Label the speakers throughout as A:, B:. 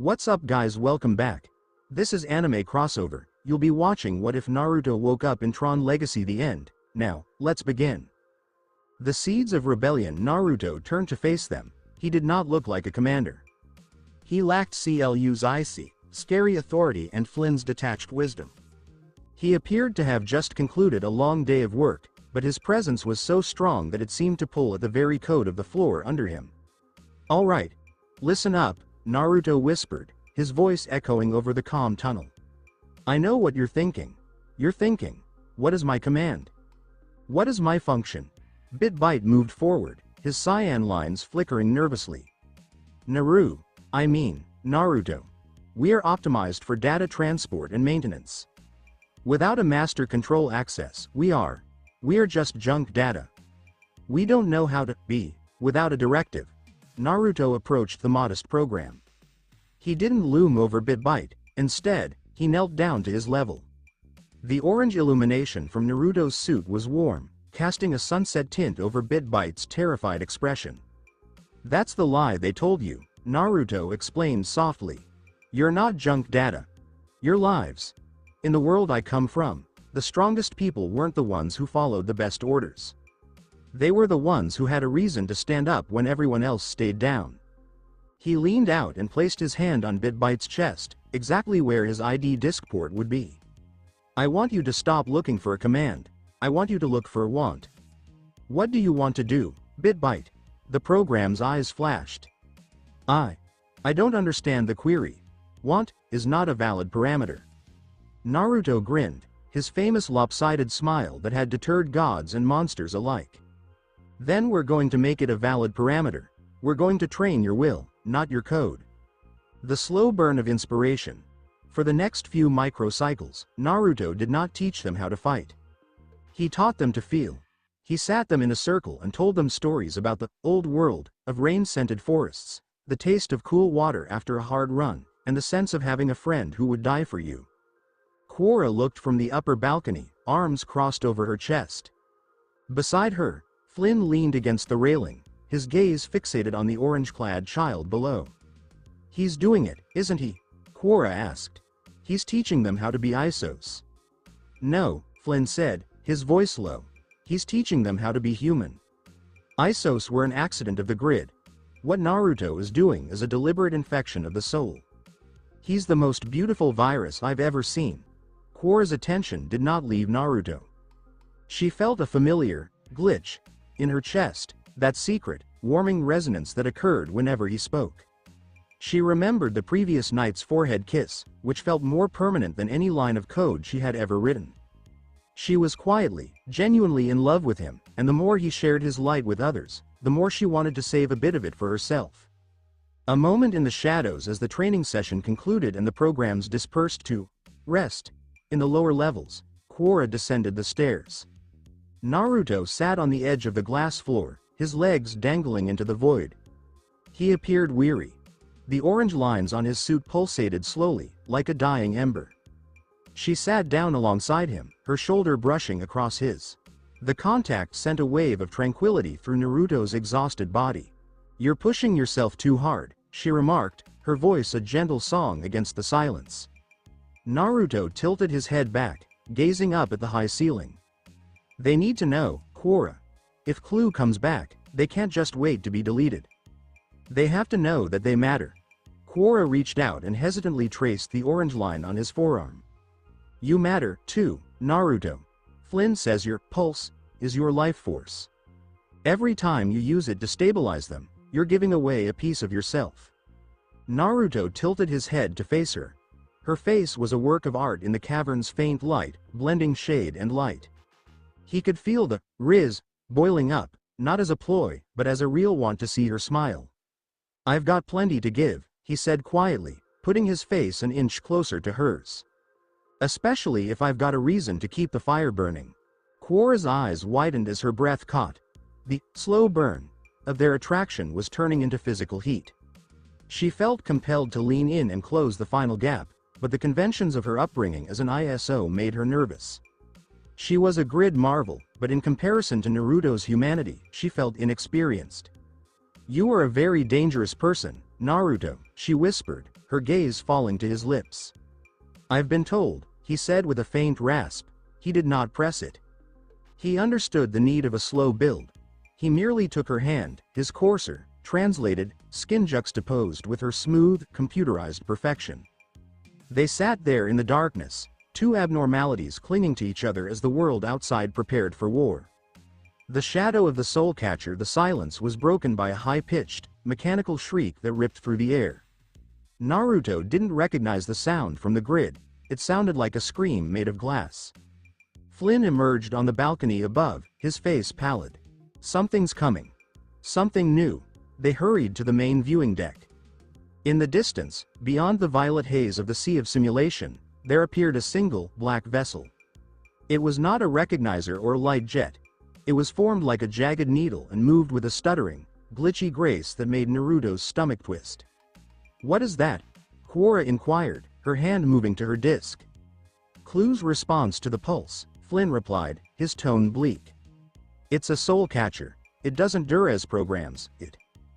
A: What's up guys, welcome back. This is Anime Crossover. You'll be watching What If Naruto Woke Up in Tron Legacy the End. Now, let's begin. The seeds of rebellion. Naruto turned to face them. He did not look like a commander. He lacked CLU's icy, scary authority and Flynn's detached wisdom. He appeared to have just concluded a long day of work, but his presence was so strong that it seemed to pull at the very code of the floor under him. Alright, listen up, Naruto whispered, his voice echoing over the calm tunnel. I know what you're thinking. You're thinking, what is my command? What is my function? Bit-Bite moved forward, his cyan lines flickering nervously. Naruto, we are optimized for data transport and maintenance. Without a master control access, we are just junk data. We don't know how to be without a directive. Naruto approached the modest program. He didn't loom over Bit-Bite, instead, he knelt down to his level. The orange illumination from Naruto's suit was warm, casting a sunset tint over Bit-Bite's terrified expression. That's the lie they told you, Naruto explained softly. You're not junk data. You're lives. In the world I come from, the strongest people weren't the ones who followed the best orders. They were the ones who had a reason to stand up when everyone else stayed down. He leaned out and placed his hand on Bit-Bite's chest, exactly where his ID disk port would be. I want you to stop looking for a command. I want you to look for a want. What do you want to do, Bit-Bite? The program's eyes flashed. I don't understand the query. Want is not a valid parameter. Naruto grinned, his famous lopsided smile that had deterred gods and monsters alike. Then we're going to make it a valid parameter. We're going to train your will, not your code. The slow burn of inspiration. For the next few microcycles, Naruto did not teach them how to fight. He taught them to feel. He sat them in a circle and told them stories about the old world, of rain-scented forests, the taste of cool water after a hard run, and the sense of having a friend who would die for you. Quora looked from the upper balcony, arms crossed over her chest. Beside her, Flynn leaned against the railing, his gaze fixated on the orange-clad child below. He's doing it, isn't he? Quora asked. He's teaching them how to be Isos. No, Flynn said, his voice low. He's teaching them how to be human. Isos were an accident of the grid. What Naruto is doing is a deliberate infection of the soul. He's the most beautiful virus I've ever seen. Quora's attention did not leave Naruto. She felt a familiar glitch in her chest, that secret, warming resonance that occurred whenever he spoke. She remembered the previous night's forehead kiss, which felt more permanent than any line of code she had ever written. She was quietly, genuinely in love with him, and the more he shared his light with others, the more she wanted to save a bit of it for herself. A moment in the shadows as the training session concluded and the programs dispersed to rest. In the lower levels, Quora descended the stairs. Naruto sat on the edge of the glass floor, his legs dangling into the void. He appeared weary. The orange lines on his suit pulsated slowly, like a dying ember. She sat down alongside him, her shoulder brushing across his. The contact sent a wave of tranquility through Naruto's exhausted body. You're pushing yourself too hard, she remarked, her voice a gentle song against the silence. Naruto tilted his head back, gazing up at the high ceiling. They need to know, Quora. If Clue comes back, they can't just wait to be deleted. They have to know that they matter. Quora reached out and hesitantly traced the orange line on his forearm. You matter, too, Naruto. Flynn says your pulse is your life force. Every time you use it to stabilize them, you're giving away a piece of yourself. Naruto tilted his head to face her. Her face was a work of art in the cavern's faint light, blending shade and light. He could feel the riz boiling up, not as a ploy, but as a real want to see her smile. I've got plenty to give, he said quietly, putting his face an inch closer to hers. Especially if I've got a reason to keep the fire burning. Quora's eyes widened as her breath caught. The slow burn of their attraction was turning into physical heat. She felt compelled to lean in and close the final gap, but the conventions of her upbringing as an ISO made her nervous. She was a grid marvel, but in comparison to Naruto's humanity, she felt inexperienced. You are a very dangerous person, Naruto, she whispered, her gaze falling to his lips. "I've been told," he said with a faint rasp. He did not press it. He understood the need of a slow build. He merely took her hand, his coarser, translated, skin juxtaposed with her smooth, computerized perfection. They sat there in the darkness, two abnormalities clinging to each other as the world outside prepared for war. The shadow of the soul catcher, the silence was broken by a high-pitched, mechanical shriek that ripped through the air. Naruto didn't recognize the sound from the grid. It sounded like a scream made of glass. Flynn emerged on the balcony above, his face pallid. Something's coming. Something new. They hurried to the main viewing deck. In the distance, beyond the violet haze of the Sea of Simulation, there appeared a single, black vessel. It was not a recognizer or light jet. It was formed like a jagged needle and moved with a stuttering, glitchy grace that made Naruto's stomach twist. "What is that?" Quora inquired, her hand moving to her disc. "Clue's response to the pulse," Flynn replied, his tone bleak. "It's a soul catcher. It doesn't durez programs,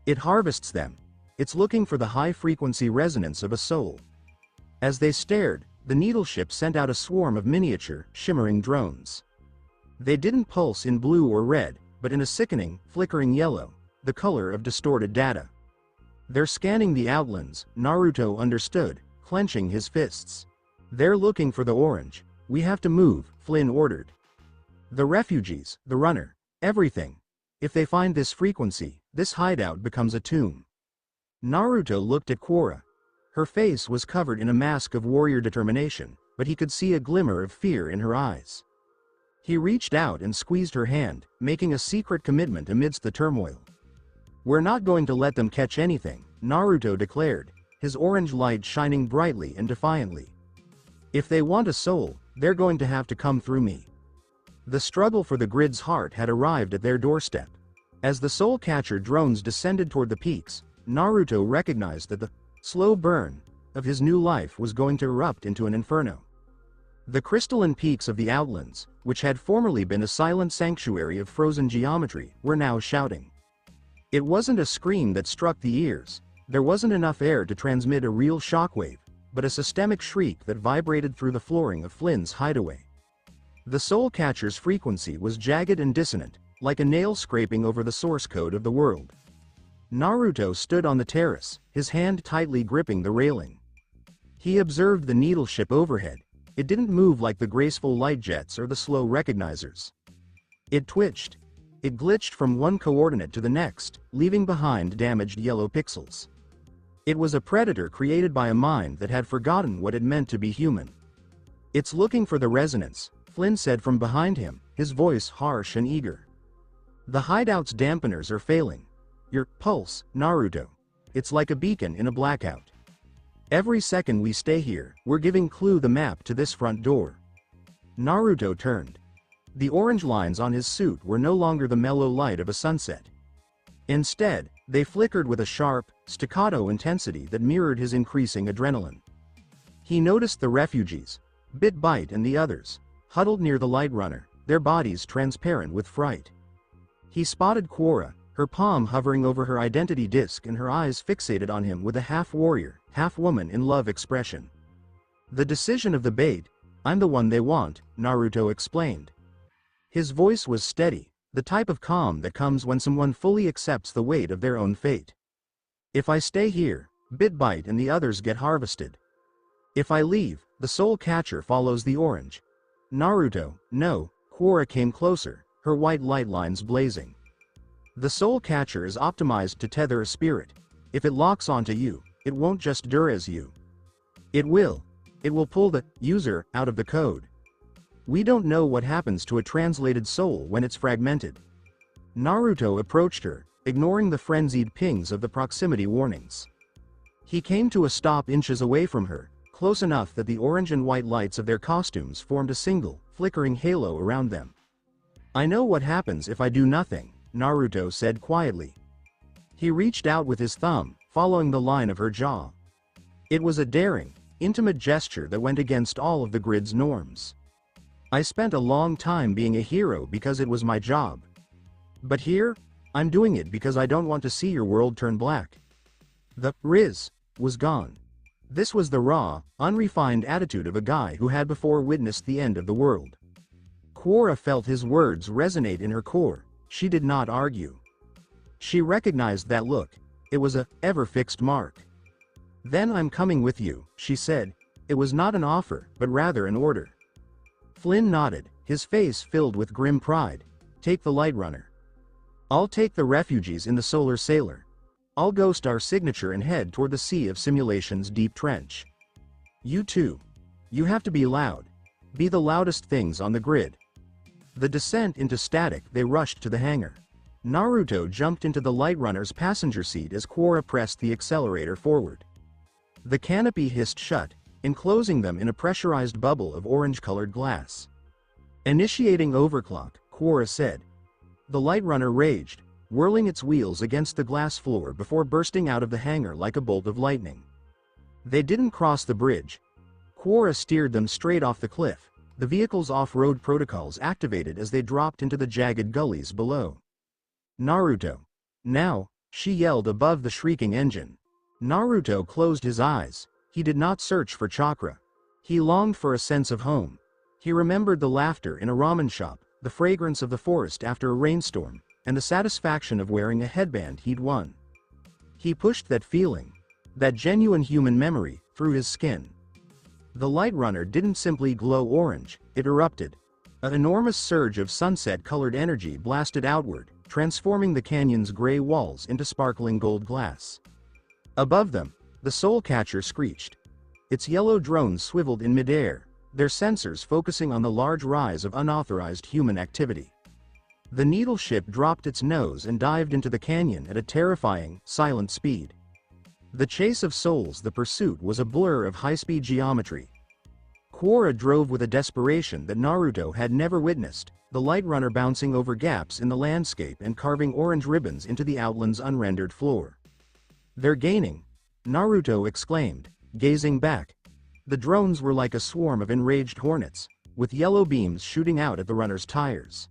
A: it harvests them. It's looking for the high-frequency resonance of a soul." As they stared, the needle ship sent out a swarm of miniature, shimmering drones. They didn't pulse in blue or red, but in a sickening, flickering yellow, the color of distorted data. "They're scanning the outlands," Naruto understood, clenching his fists. "They're looking for the orange. We have to move," Flynn ordered. "The refugees, the runner, everything. If they find this frequency, this hideout becomes a tomb." Naruto looked at Quora. Her face was covered in a mask of warrior determination, but he could see a glimmer of fear in her eyes. He reached out and squeezed her hand, making a secret commitment amidst the turmoil. "We're not going to let them catch anything," Naruto declared, his orange light shining brightly and defiantly. "If they want a soul, they're going to have to come through me." The struggle for the grid's heart had arrived at their doorstep. As the soul catcher drones descended toward the peaks, Naruto recognized that the slow burn of his new life was going to erupt into an inferno. The crystalline peaks of the outlands, which had formerly been a silent sanctuary of frozen geometry, were now shouting. It wasn't a scream that struck the ears. There wasn't enough air to transmit a real shockwave, but a systemic shriek that vibrated through the flooring of Flynn's hideaway. The soul catcher's frequency was jagged and dissonant, like a nail scraping over the source code of the world. Naruto stood on the terrace, his hand tightly gripping the railing. He observed the needle ship overhead. It didn't move like the graceful light jets or the slow recognizers. It twitched. It glitched from one coordinate to the next, leaving behind damaged yellow pixels. It was a predator created by a mind that had forgotten what it meant to be human. "It's looking for the resonance," Flynn said from behind him, his voice harsh and eager. "The hideout's dampeners are failing. Your pulse, Naruto. It's like a beacon in a blackout. Every second we stay here, we're giving Clue the map to this front door." Naruto turned. The orange lines on his suit were no longer the mellow light of a sunset. Instead, they flickered with a sharp, staccato intensity that mirrored his increasing adrenaline. He noticed the refugees, Bit-Bite and the others, huddled near the light runner, their bodies transparent with fright. He spotted Quora, her palm hovering over her identity disk and her eyes fixated on him with a half-warrior, half-woman in love expression. "The decision of the bait, I'm the one they want," Naruto explained. His voice was steady, the type of calm that comes when someone fully accepts the weight of their own fate. "If I stay here, Bit-Bite and the others get harvested. If I leave, the soul catcher follows the orange." "Naruto, no." Quora came closer, her white light lines blazing. "The soul catcher is optimized to tether a spirit. If it locks onto you, it won't just durez you. It will pull the user out of the code. We don't know what happens to a translated soul when it's fragmented." Naruto approached her, ignoring the frenzied pings of the proximity warnings. He came to a stop inches away from her, close enough that the orange and white lights of their costumes formed a single, flickering halo around them. "I know what happens if I do nothing," Naruto said quietly. He reached out with his thumb, following the line of her jaw. It was a daring, intimate gesture that went against all of the grid's norms. "I spent a long time being a hero because it was my job. But here, I'm doing it because I don't want to see your world turn black." The Riz was gone. This was the raw, unrefined attitude of a guy who had before witnessed the end of the world. Quora felt his words resonate in her core. She did not argue. She recognized that look. It was a ever-fixed mark. "Then I'm coming with you," she said. It was not an offer, but rather an order. Flynn nodded, his face filled with grim pride. "Take the Light Runner. I'll take the refugees in the Solar Sailor. I'll ghost our signature and head toward the Sea of Simulation's deep trench. You too. You have to be loud. Be the loudest things on the grid." The descent into static, they rushed to the hangar. Naruto jumped into the Light Runner's passenger seat as Quora pressed the accelerator forward. The canopy hissed shut, enclosing them in a pressurized bubble of orange-colored glass. "Initiating overclock," Quora said. The Light Runner raged, whirling its wheels against the glass floor before bursting out of the hangar like a bolt of lightning. They didn't cross the bridge. Quora steered them straight off the cliff, the vehicle's off-road protocols activated as they dropped into the jagged gullies below. "Naruto. Now," she yelled above the shrieking engine. Naruto closed his eyes. He did not search for chakra. He longed for a sense of home. He remembered the laughter in a ramen shop, the fragrance of the forest after a rainstorm, and the satisfaction of wearing a headband he'd won. He pushed that feeling, that genuine human memory, through his skin. The Light Runner didn't simply glow orange, it erupted. An enormous surge of sunset-colored energy blasted outward, transforming the canyon's gray walls into sparkling gold glass. Above them, the Soul Catcher screeched. Its yellow drones swiveled in midair, their sensors focusing on the large rise of unauthorized human activity. The needle ship dropped its nose and dived into the canyon at a terrifying, silent speed. The chase of souls, the pursuit, was a blur of high-speed geometry. Quora drove with a desperation that Naruto had never witnessed, the Light Runner bouncing over gaps in the landscape and carving orange ribbons into the outland's unrendered floor. "They're gaining," Naruto exclaimed, gazing back. The drones were like a swarm of enraged hornets, with yellow beams shooting out at the runner's tires.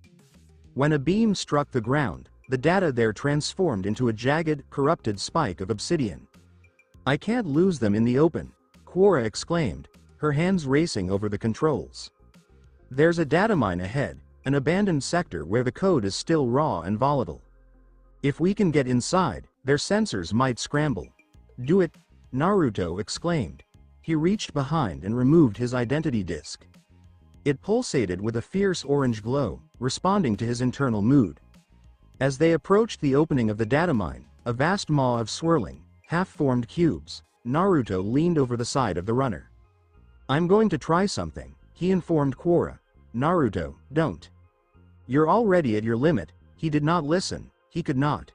A: When a beam struck the ground, the data there transformed into a jagged, corrupted spike of obsidian. "I can't lose them in the open," Quora exclaimed, her hands racing over the controls. "There's a data mine ahead, an abandoned sector where the code is still raw and volatile. If we can get inside, their sensors might scramble." "Do it," Naruto exclaimed. He reached behind and removed his identity disc. It pulsated with a fierce orange glow, responding to his internal mood. As they approached the opening of the data mine, a vast maw of swirling, half-formed cubes, Naruto leaned over the side of the runner. "I'm going to try something," he informed Quora. "Naruto, don't. You're already at your limit." He did not listen, he could not.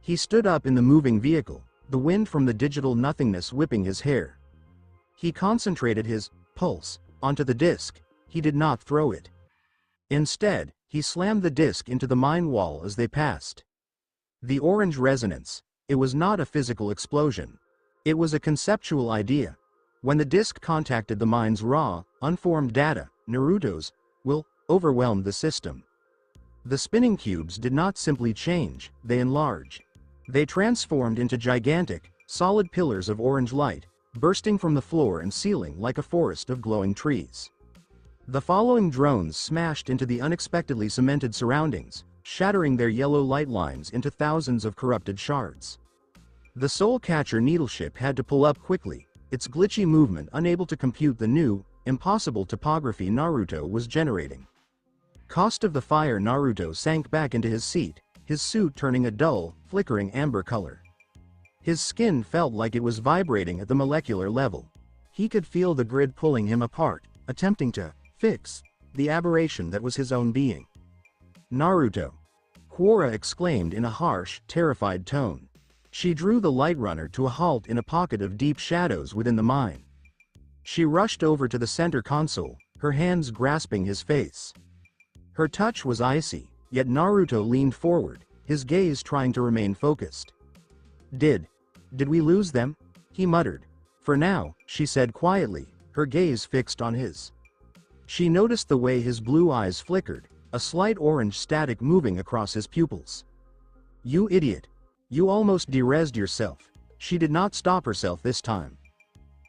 A: He stood up in the moving vehicle, the wind from the digital nothingness whipping his hair. He concentrated his pulse onto the disc. He did not throw it. Instead, he slammed the disc into the mine wall as they passed. The orange resonance, it was not a physical explosion. It was a conceptual idea. When the disc contacted the mine's raw, unformed data, Naruto's will overwhelmed the system. The spinning cubes did not simply change, they enlarged. They transformed into gigantic, solid pillars of orange light, bursting from the floor and ceiling like a forest of glowing trees. The following drones smashed into the unexpectedly cemented surroundings, shattering their yellow light lines into thousands of corrupted shards. The Soul Catcher needle ship had to pull up quickly, its glitchy movement unable to compute the new, impossible topography Naruto was generating. Cost of the fire. Naruto sank back into his seat, his suit turning a dull, flickering amber color. His skin felt like it was vibrating at the molecular level. He could feel the grid pulling him apart, attempting to fix the aberration that was his own being. "Naruto!" Quora exclaimed in a harsh, terrified tone. She drew the Light Runner to a halt in a pocket of deep shadows within the mine. She rushed over to the center console, her hands grasping his face. Her touch was icy, yet Naruto leaned forward, his gaze trying to remain focused. Did we lose them?" he muttered. "For now," she said quietly, her gaze fixed on his. She noticed the way his blue eyes flickered, a slight orange static moving across his pupils. "You idiot. You almost derezzed yourself." She did not stop herself this time.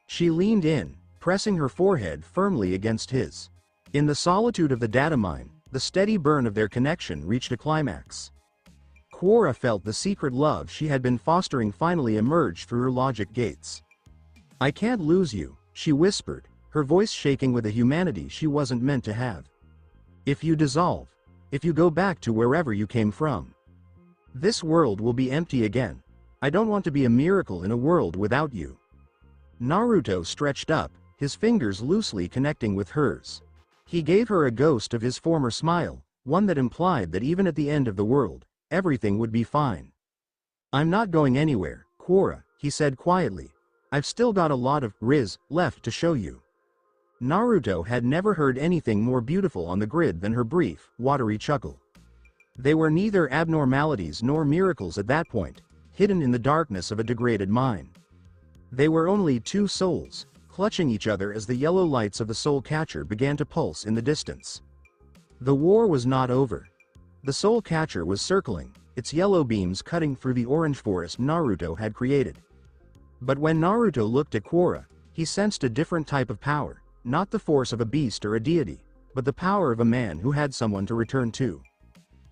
A: She leaned in, pressing her forehead firmly against his. In the solitude of the data mine, the steady burn of their connection reached a climax. Quora felt the secret love she had been fostering finally emerge through her logic gates. "I can't lose you," she whispered, her voice shaking with a humanity she wasn't meant to have. "If you dissolve, if you go back to wherever you came from, this world will be empty again. I don't want to be a miracle in a world without you." Naruto stretched up, his fingers loosely connecting with hers. He gave her a ghost of his former smile, one that implied that even at the end of the world, everything would be fine. "I'm not going anywhere, Quora," he said quietly. "I've still got a lot of Riz left to show you." Naruto had never heard anything more beautiful on the grid than her brief, watery chuckle. They were neither abnormalities nor miracles at that point, hidden in the darkness of a degraded mine. They were only two souls, clutching each other as the yellow lights of the soul catcher began to pulse in the distance. The war was not over. The soul catcher was circling, its yellow beams cutting through the orange forest Naruto had created. But when Naruto looked at Quora, he sensed a different type of power, not the force of a beast or a deity, but the power of a man who had someone to return to.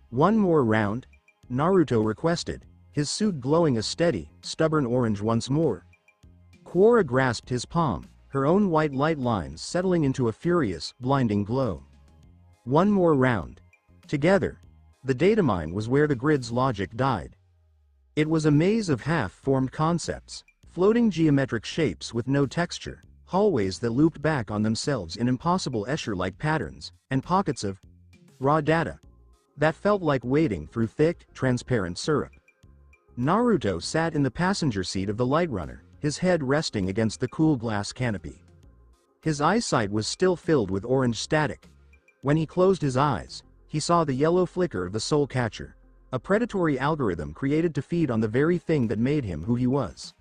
A: "One more round?" Naruto requested, his suit glowing a steady, stubborn orange once more. Quora grasped his palm, her own white light lines settling into a furious, blinding glow. One more round. Together. The datamine was where the grid's logic died. It was a maze of half-formed concepts, floating geometric shapes with no texture, hallways that looped back on themselves in impossible Escher-like patterns, and pockets of raw data that felt like wading through thick, transparent syrup. Naruto sat in the passenger seat of the light runner, his head resting against the cool glass canopy. His eyesight was still filled with orange static. When he closed his eyes, he saw the yellow flicker of the soul catcher, a predatory algorithm created to feed on the very thing that made him who he was.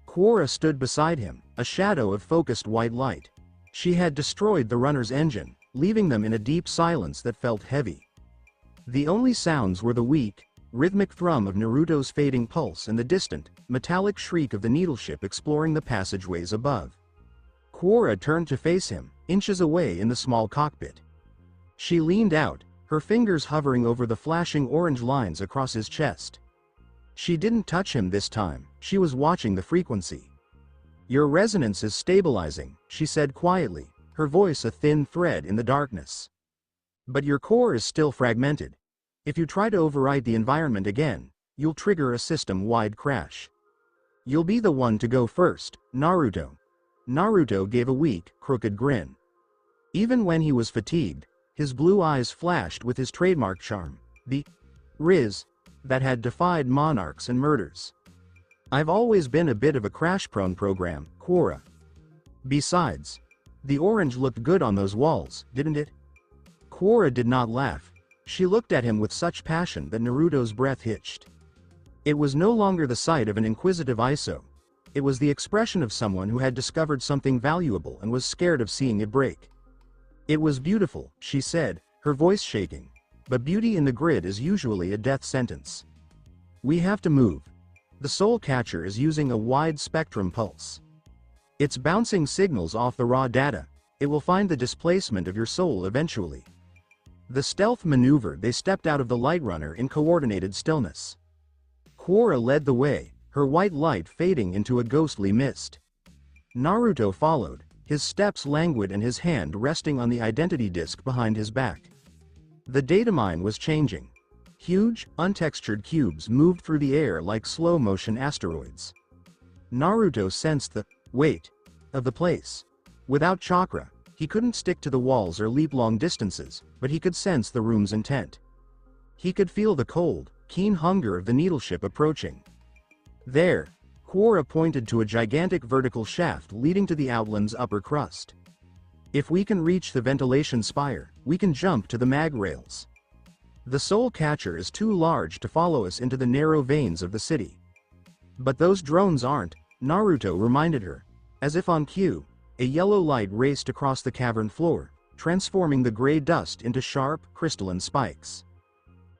A: Quora stood beside him, a shadow of focused white light. She had destroyed the runner's engine, leaving them in a deep silence that felt heavy. The only sounds were the weak, rhythmic thrum of Naruto's fading pulse and the distant, metallic shriek of the needleship exploring the passageways above. Quora turned to face him, inches away in the small cockpit. She leaned out, her fingers hovering over the flashing orange lines across his chest. She didn't touch him this time, she was watching the frequency. "Your resonance is stabilizing," she said quietly, her voice a thin thread in the darkness. "But your core is still fragmented. If you try to override the environment again, you'll trigger a system-wide crash. You'll be the one to go first, Naruto." Naruto gave a weak, crooked grin. Even when he was fatigued, his blue eyes flashed with his trademark charm, the Riz that had defied monarchs and murders. "I've always been a bit of a crash-prone program, Quora. Besides, the orange looked good on those walls, didn't it?" Quora did not laugh. She looked at him with such passion that Naruto's breath hitched. It was no longer the sight of an inquisitive Iso. It was the expression of someone who had discovered something valuable and was scared of seeing it break. "It was beautiful," she said, her voice shaking. "But beauty in the grid is usually a death sentence. We have to move. The soul catcher is using a wide spectrum pulse. It's bouncing signals off the raw data. It will find the displacement of your soul eventually." The stealth maneuver, they stepped out of the light runner in coordinated stillness. Quora led the way, her white light fading into a ghostly mist. Naruto followed, his steps languid and his hand resting on the identity disk behind his back. The datamine was changing. Huge, untextured cubes moved through the air like slow-motion asteroids. Naruto sensed the weight of the place. Without chakra, he couldn't stick to the walls or leap long distances, but he could sense the room's intent. He could feel the cold, keen hunger of the needleship approaching. There, Quora pointed to a gigantic vertical shaft leading to the outland's upper crust. "If we can reach the ventilation spire, we can jump to the mag rails. The soul catcher is too large to follow us into the narrow veins of the city." "But those drones aren't," Naruto reminded her. As if on cue, a yellow light raced across the cavern floor, transforming the gray dust into sharp, crystalline spikes.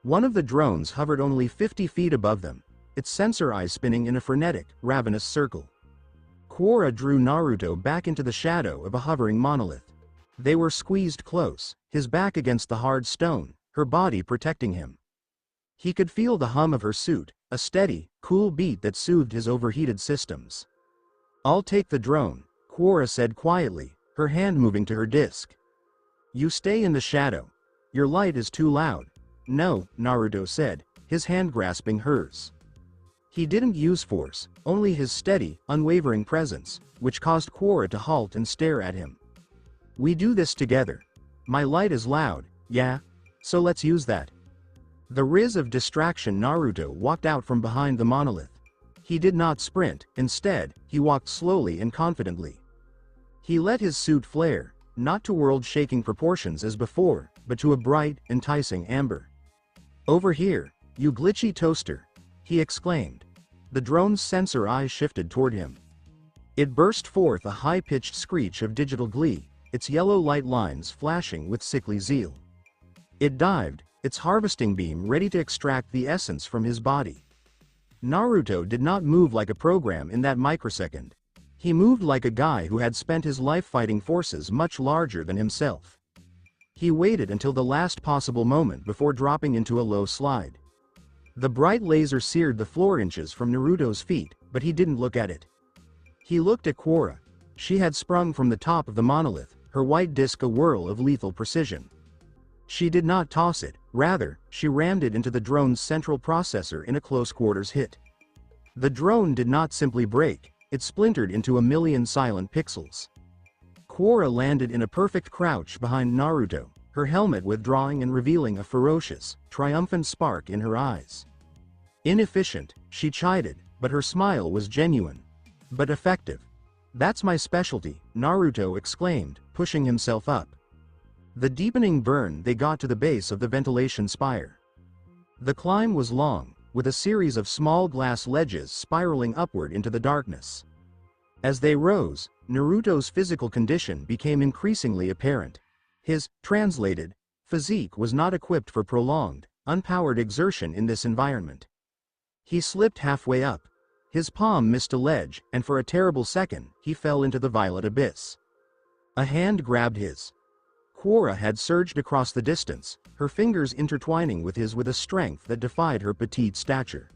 A: One of the drones hovered only 50 feet above them, its sensor eyes spinning in a frenetic, ravenous circle. Quora drew Naruto back into the shadow of a hovering monolith. They were squeezed close, his back against the hard stone, her body protecting him. He could feel the hum of her suit, a steady, cool beat that soothed his overheated systems. "I'll take the drone," Quora said quietly, her hand moving to her disc. "You stay in the shadow. Your light is too loud." "No," Naruto said, his hand grasping hers. He didn't use force, only his steady, unwavering presence, which caused Quora to halt and stare at him. "We do this together. My light is loud, yeah? So let's use that." The riz of distraction. Naruto walked out from behind the monolith. He did not sprint, instead, he walked slowly and confidently. He let his suit flare, not to world-shaking proportions as before, but to a bright, enticing amber. "Over here, you glitchy toaster," he exclaimed. The drone's sensor eyes shifted toward him. It burst forth a high-pitched screech of digital glee, its yellow light lines flashing with sickly zeal. It dived, its harvesting beam ready to extract the essence from his body. Naruto did not move like a program in that microsecond. He moved like a guy who had spent his life fighting forces much larger than himself. He waited until the last possible moment before dropping into a low slide. The bright laser seared the floor inches from Naruto's feet, but he didn't look at it. He looked at Quora. She had sprung from the top of the monolith, her white disc a whirl of lethal precision. She did not toss it, rather, she rammed it into the drone's central processor in a close-quarters hit. The drone did not simply break, it splintered into a million silent pixels. Quora landed in a perfect crouch behind Naruto, her helmet withdrawing and revealing a ferocious, triumphant spark in her eyes. "Inefficient," she chided, but her smile was genuine. "But effective. That's my specialty," Naruto exclaimed, pushing himself up. The deepening burn. They got to the base of the ventilation spire. The climb was long, with a series of small glass ledges spiraling upward into the darkness. As they rose, Naruto's physical condition became increasingly apparent. His, translated, physique was not equipped for prolonged, unpowered exertion in this environment. He slipped halfway up. His palm missed a ledge, and for a terrible second, he fell into the violet abyss. A hand grabbed his. Quora had surged across the distance, her fingers intertwining with his with a strength that defied her petite stature.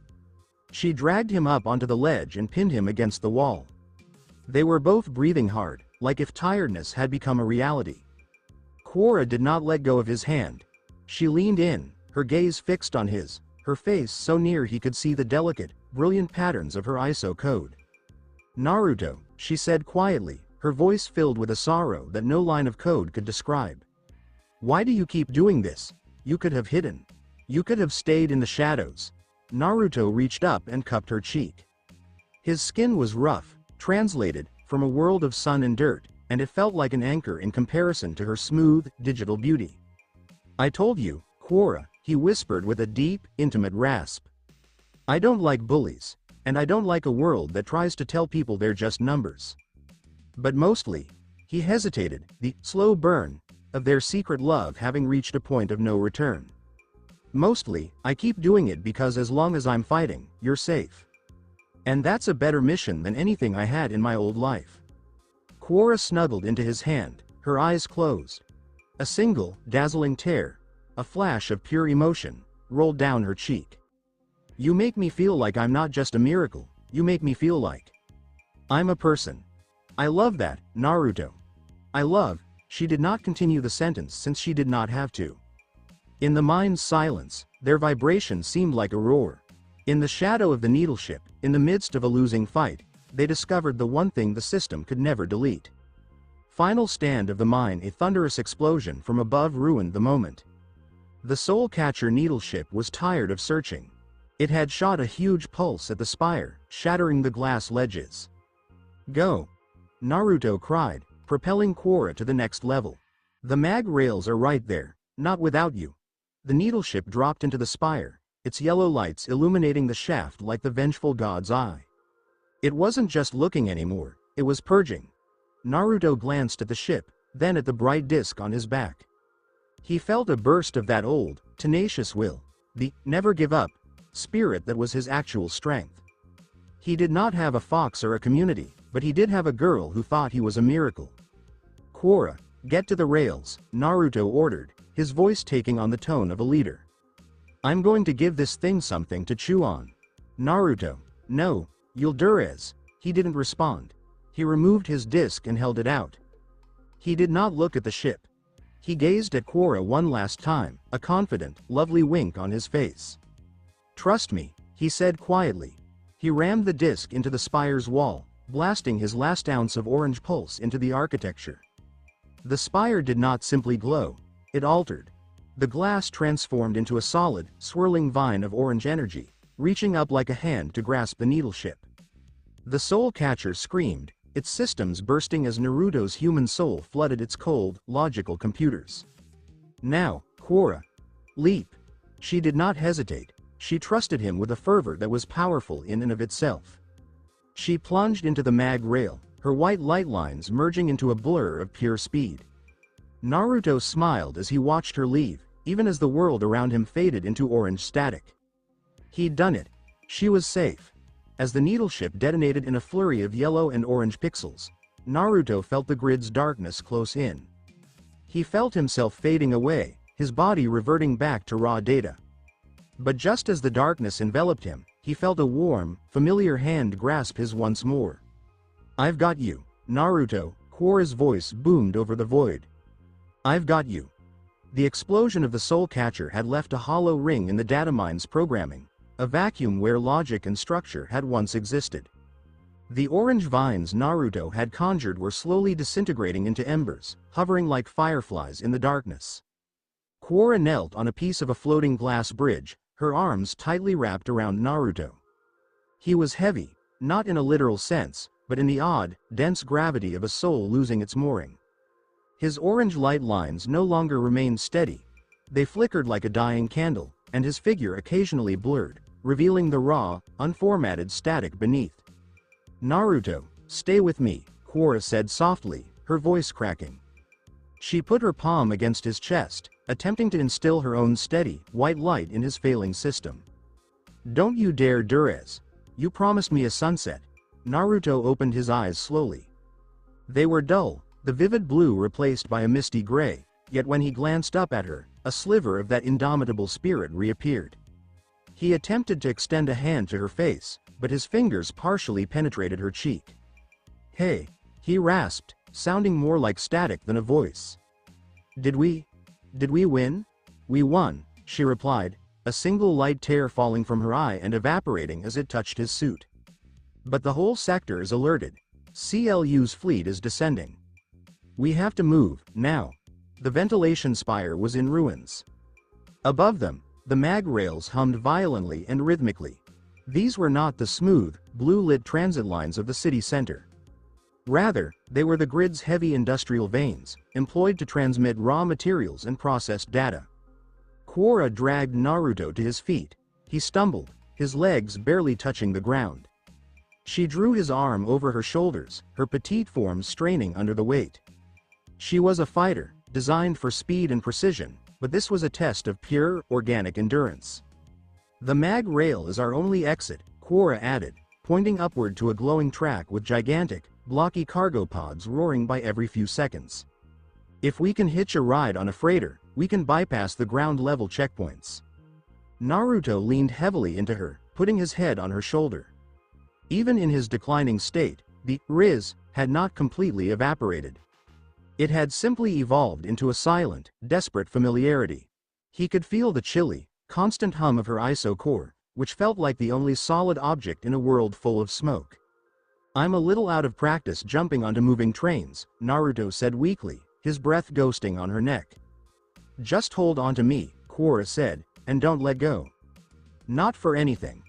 A: She dragged him up onto the ledge and pinned him against the wall. They were both breathing hard, like if tiredness had become a reality. Quora did not let go of his hand. She leaned in, her gaze fixed on his, her face so near he could see the delicate, brilliant patterns of her ISO code. "Naruto," she said quietly, her voice filled with a sorrow that no line of code could describe. "Why do you keep doing this? You could have hidden. You could have stayed in the shadows." Naruto reached up and cupped her cheek. His skin was rough, translated, from a world of sun and dirt, and it felt like an anchor in comparison to her smooth, digital beauty. "I told you, Quora," he whispered with a deep, intimate rasp. "I don't like bullies, and I don't like a world that tries to tell people they're just numbers. But mostly," he hesitated, the slow burn of their secret love having reached a point of no return. "Mostly, I keep doing it because as long as I'm fighting, you're safe. And that's a better mission than anything I had in my old life." Quora snuggled into his hand, her eyes closed. A single, dazzling tear, a flash of pure emotion, rolled down her cheek. "You make me feel like I'm not just a miracle, you make me feel like I'm a person. I love that, Naruto. I love." She did not continue the sentence since she did not have to. In the mind's silence, their vibration seemed like a roar. In the shadow of the needle ship, in the midst of a losing fight, they discovered the one thing the system could never delete. Final stand of the mine. A thunderous explosion from above ruined the moment. The soul catcher needle ship was tired of searching. It had shot a huge pulse at the spire, shattering the glass ledges. "Go!" Naruto cried, propelling Quora to the next level. "The mag rails are right there, not without you." The needle ship dropped into the spire, its yellow lights illuminating the shaft like the vengeful god's eye. It wasn't just looking anymore, it was purging. Naruto glanced at the ship, then at the bright disk on his back. He felt a burst of that old, tenacious will, the never give up spirit that was his actual strength. He did not have a fox or a community, but he did have a girl who thought he was a miracle. Quora, get to the rails, Naruto ordered, his voice taking on the tone of a leader. I'm going to give this thing something to chew on. Naruto, no, you'll Durez. He didn't respond. He removed his disc and held it out. He did not look at the ship. He gazed at Quora one last time, a confident, lovely wink on his face. Trust me, he said quietly. He rammed the disc into the spire's wall, blasting his last ounce of orange pulse into the architecture. The spire did not simply glow, it altered. The glass transformed into a solid, swirling vine of orange energy, reaching up like a hand to grasp the needle ship. The soul catcher screamed, its systems bursting as Naruto's human soul flooded its cold, logical computers. Now, Quora. Leap. She did not hesitate. She trusted him with a fervor that was powerful in and of itself. She plunged into the mag rail, her white light lines merging into a blur of pure speed. Naruto smiled as he watched her leave, even as the world around him faded into orange static. He'd done it. She was safe. As the needle ship detonated in a flurry of yellow and orange pixels, Naruto felt the grid's darkness close in. He felt himself fading away, his body reverting back to raw data. But just as the darkness enveloped him, he felt a warm, familiar hand grasp his once more. I've got you, Naruto, Quora's voice boomed over the void. I've got you. The explosion of the soul catcher had left a hollow ring in the datamine's programming, a vacuum where logic and structure had once existed. The orange vines Naruto had conjured were slowly disintegrating into embers, hovering like fireflies in the darkness. Quora knelt on a piece of a floating glass bridge, her arms tightly wrapped around Naruto. He was heavy, not in a literal sense, but in the odd, dense gravity of a soul losing its mooring. His orange light lines no longer remained steady. They flickered like a dying candle, and his figure occasionally blurred, revealing the raw, unformatted static beneath. Naruto, stay with me, Quora said softly, her voice cracking. She put her palm against his chest, attempting to instill her own steady, white light in his failing system. Don't you dare Durez. You promised me a sunset. Naruto opened his eyes slowly. They were dull, the vivid blue replaced by a misty gray, yet when he glanced up at her, a sliver of that indomitable spirit reappeared. He attempted to extend a hand to her face, but his fingers partially penetrated her cheek. Hey, he rasped, sounding more like static than a voice. Did we win? We won, she replied, a single light tear falling from her eye and evaporating as it touched his suit. But the whole sector is alerted. CLU's fleet is descending. We have to move, now. The ventilation spire was in ruins. Above them, the mag rails hummed violently and rhythmically. These were not the smooth, blue-lit transit lines of the city center. Rather, they were the grid's heavy industrial veins, employed to transmit raw materials and processed data. Quora dragged Naruto to his feet. He stumbled, his legs barely touching the ground. She drew his arm over her shoulders, her petite form straining under the weight. She was a fighter, designed for speed and precision, but this was a test of pure, organic endurance. The mag rail is our only exit, Quora added, pointing upward to a glowing track with gigantic, blocky cargo pods roaring by every few seconds. If we can hitch a ride on a freighter, we can bypass the ground-level checkpoints. Naruto leaned heavily into her, putting his head on her shoulder. Even in his declining state, the Riz had not completely evaporated. It had simply evolved into a silent, desperate familiarity. He could feel the chilly, constant hum of her iso core, which felt like the only solid object in a world full of smoke. I'm a little out of practice jumping onto moving trains, Naruto said weakly, his breath ghosting on her neck. Just hold on to me, Quora said, and don't let go. Not for anything.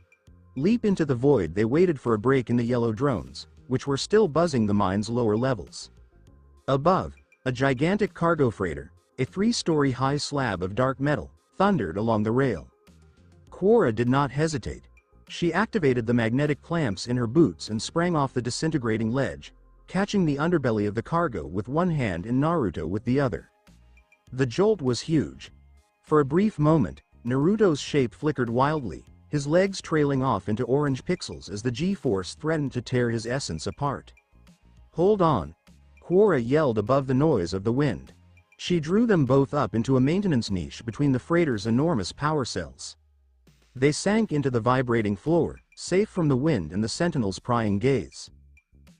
A: Leap into the void. They waited for a break in the yellow drones, which were still buzzing the mine's lower levels. Above, a gigantic cargo freighter, a 3-story high slab of dark metal, thundered along the rail. Quora did not hesitate. She activated the magnetic clamps in her boots and sprang off the disintegrating ledge, catching the underbelly of the cargo with one hand and Naruto with the other. The jolt was huge. For a brief moment, Naruto's shape flickered wildly, his legs trailing off into orange pixels as the G-force threatened to tear his essence apart. Hold on. Quora yelled above the noise of the wind. She drew them both up into a maintenance niche between the freighter's enormous power cells. They sank into the vibrating floor, safe from the wind and the sentinel's prying gaze.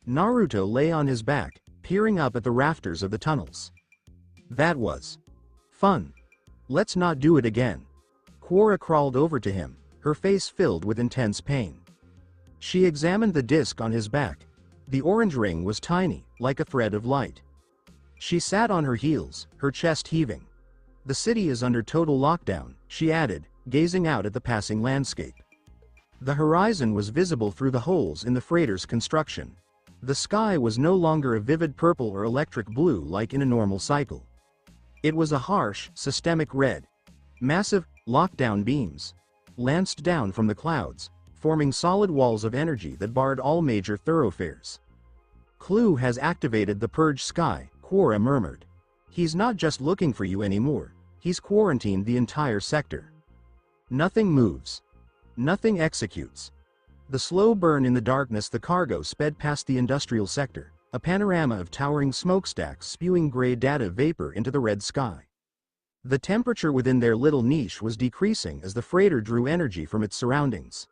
A: Naruto lay on his back, peering up at the rafters of the tunnels. That was fun. Let's not do it again. Quora crawled over to him, her face filled with intense pain. She examined the disc on his back. The orange ring was tiny, like a thread of light. She sat on her heels, her chest heaving. The city is under total lockdown, she added, gazing out at the passing landscape. The horizon was visible through the holes in the freighter's construction. The sky was no longer a vivid purple or electric blue like in a normal cycle. It was a harsh, systemic red. Massive, lockdown beams lanced down from the clouds, forming solid walls of energy that barred all major thoroughfares. Clue has activated the purge sky, Quora murmured. He's not just looking for you anymore, he's quarantined the entire sector. Nothing moves. Nothing executes. The slow burn in the darkness. The cargo sped past the industrial sector, a panorama of towering smokestacks spewing gray data vapor into the red sky. The temperature within their little niche was decreasing as the freighter drew energy from its surroundings.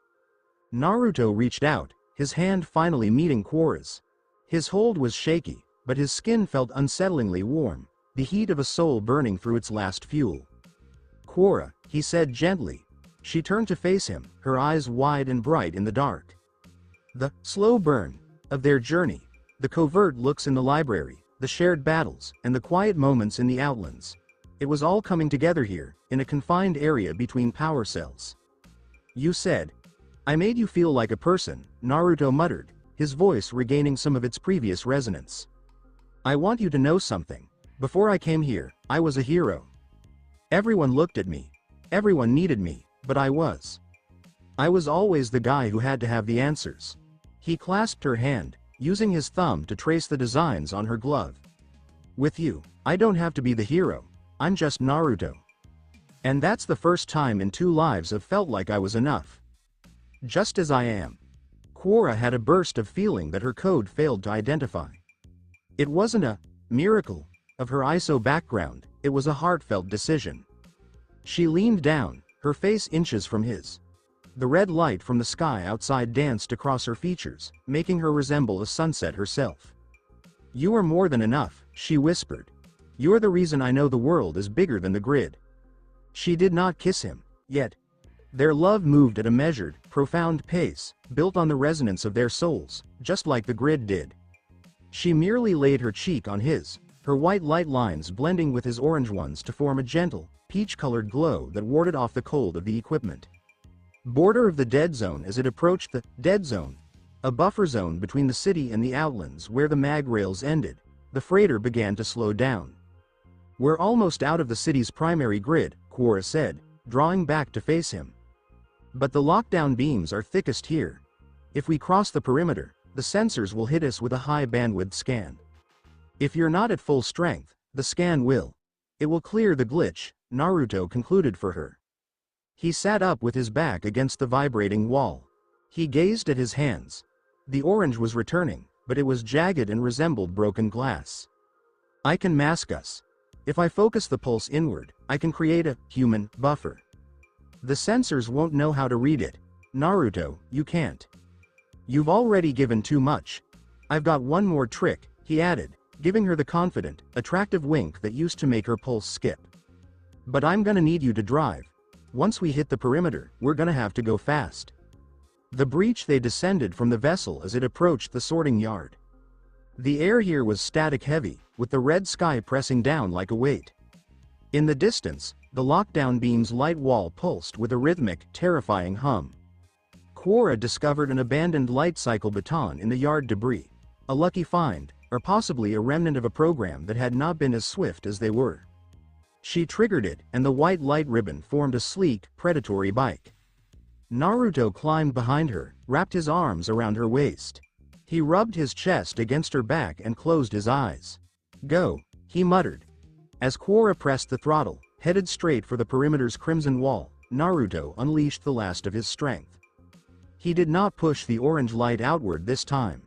A: Naruto reached out, his hand finally meeting Quora's. His hold was shaky, but his skin felt unsettlingly warm, the heat of a soul burning through its last fuel. Quora, he said gently. She turned to face him, her eyes wide and bright in the dark. The slow burn of their journey, the covert looks in the library, the shared battles, and the quiet moments in the outlands. It was all coming together here, in a confined area between power cells. You said, I made you feel like a person, Naruto muttered, his voice regaining some of its previous resonance. I want you to know something. Before I came here, I was a hero. Everyone looked at me. Everyone needed me, but I was always the guy who had to have the answers. He clasped her hand, using his thumb to trace the designs on her glove. With you, I don't have to be the hero, I'm just Naruto. And that's the first time in 2 lives I've felt like I was enough. Just as I am. Quora had a burst of feeling that her code failed to identify. It wasn't a miracle of her ISO background, it was a heartfelt decision. She leaned down, her face inches from his. The red light from the sky outside danced across her features, making her resemble a sunset herself. You are more than enough, she whispered. You're the reason I know the world is bigger than the grid. She did not kiss him, yet. Their love moved at a measured, profound pace, built on the resonance of their souls, just like the grid did. She merely laid her cheek on his, her white light lines blending with his orange ones to form a gentle, peach-colored glow that warded off the cold of the equipment. Border of the dead zone. As it approached the dead zone, a buffer zone between the city and the outlands where the mag rails ended, the freighter began to slow down. We're almost out of the city's primary grid, Quora said, drawing back to face him. But the lockdown beams are thickest here. If we cross the perimeter, the sensors will hit us with a high-bandwidth scan. If you're not at full strength, the scan will. It will clear the glitch, Naruto concluded for her. He sat up with his back against the vibrating wall. He gazed at his hands. The orange was returning, but it was jagged and resembled broken glass. I can mask us. If I focus the pulse inward, I can create a human buffer. The sensors won't know how to read it. Naruto, you can't. You've already given too much. I've got one more trick, he added, giving her the confident, attractive wink that used to make her pulse skip. But I'm gonna need you to drive. Once we hit the perimeter, we're gonna have to go fast. The breach. They descended from the vessel as it approached the sorting yard. The air here was static heavy, with the red sky pressing down like a weight. In the distance, the lockdown beam's light wall pulsed with a rhythmic, terrifying hum. Quora discovered an abandoned light cycle baton in the yard debris. A lucky find, or possibly a remnant of a program that had not been as swift as they were. She triggered it, and the white light ribbon formed a sleek, predatory bike. Naruto climbed behind her, wrapped his arms around her waist. He rubbed his chest against her back and closed his eyes. Go, he muttered. As Quora pressed the throttle, headed straight for the perimeter's crimson wall, Naruto unleashed the last of his strength. He did not push the orange light outward this time.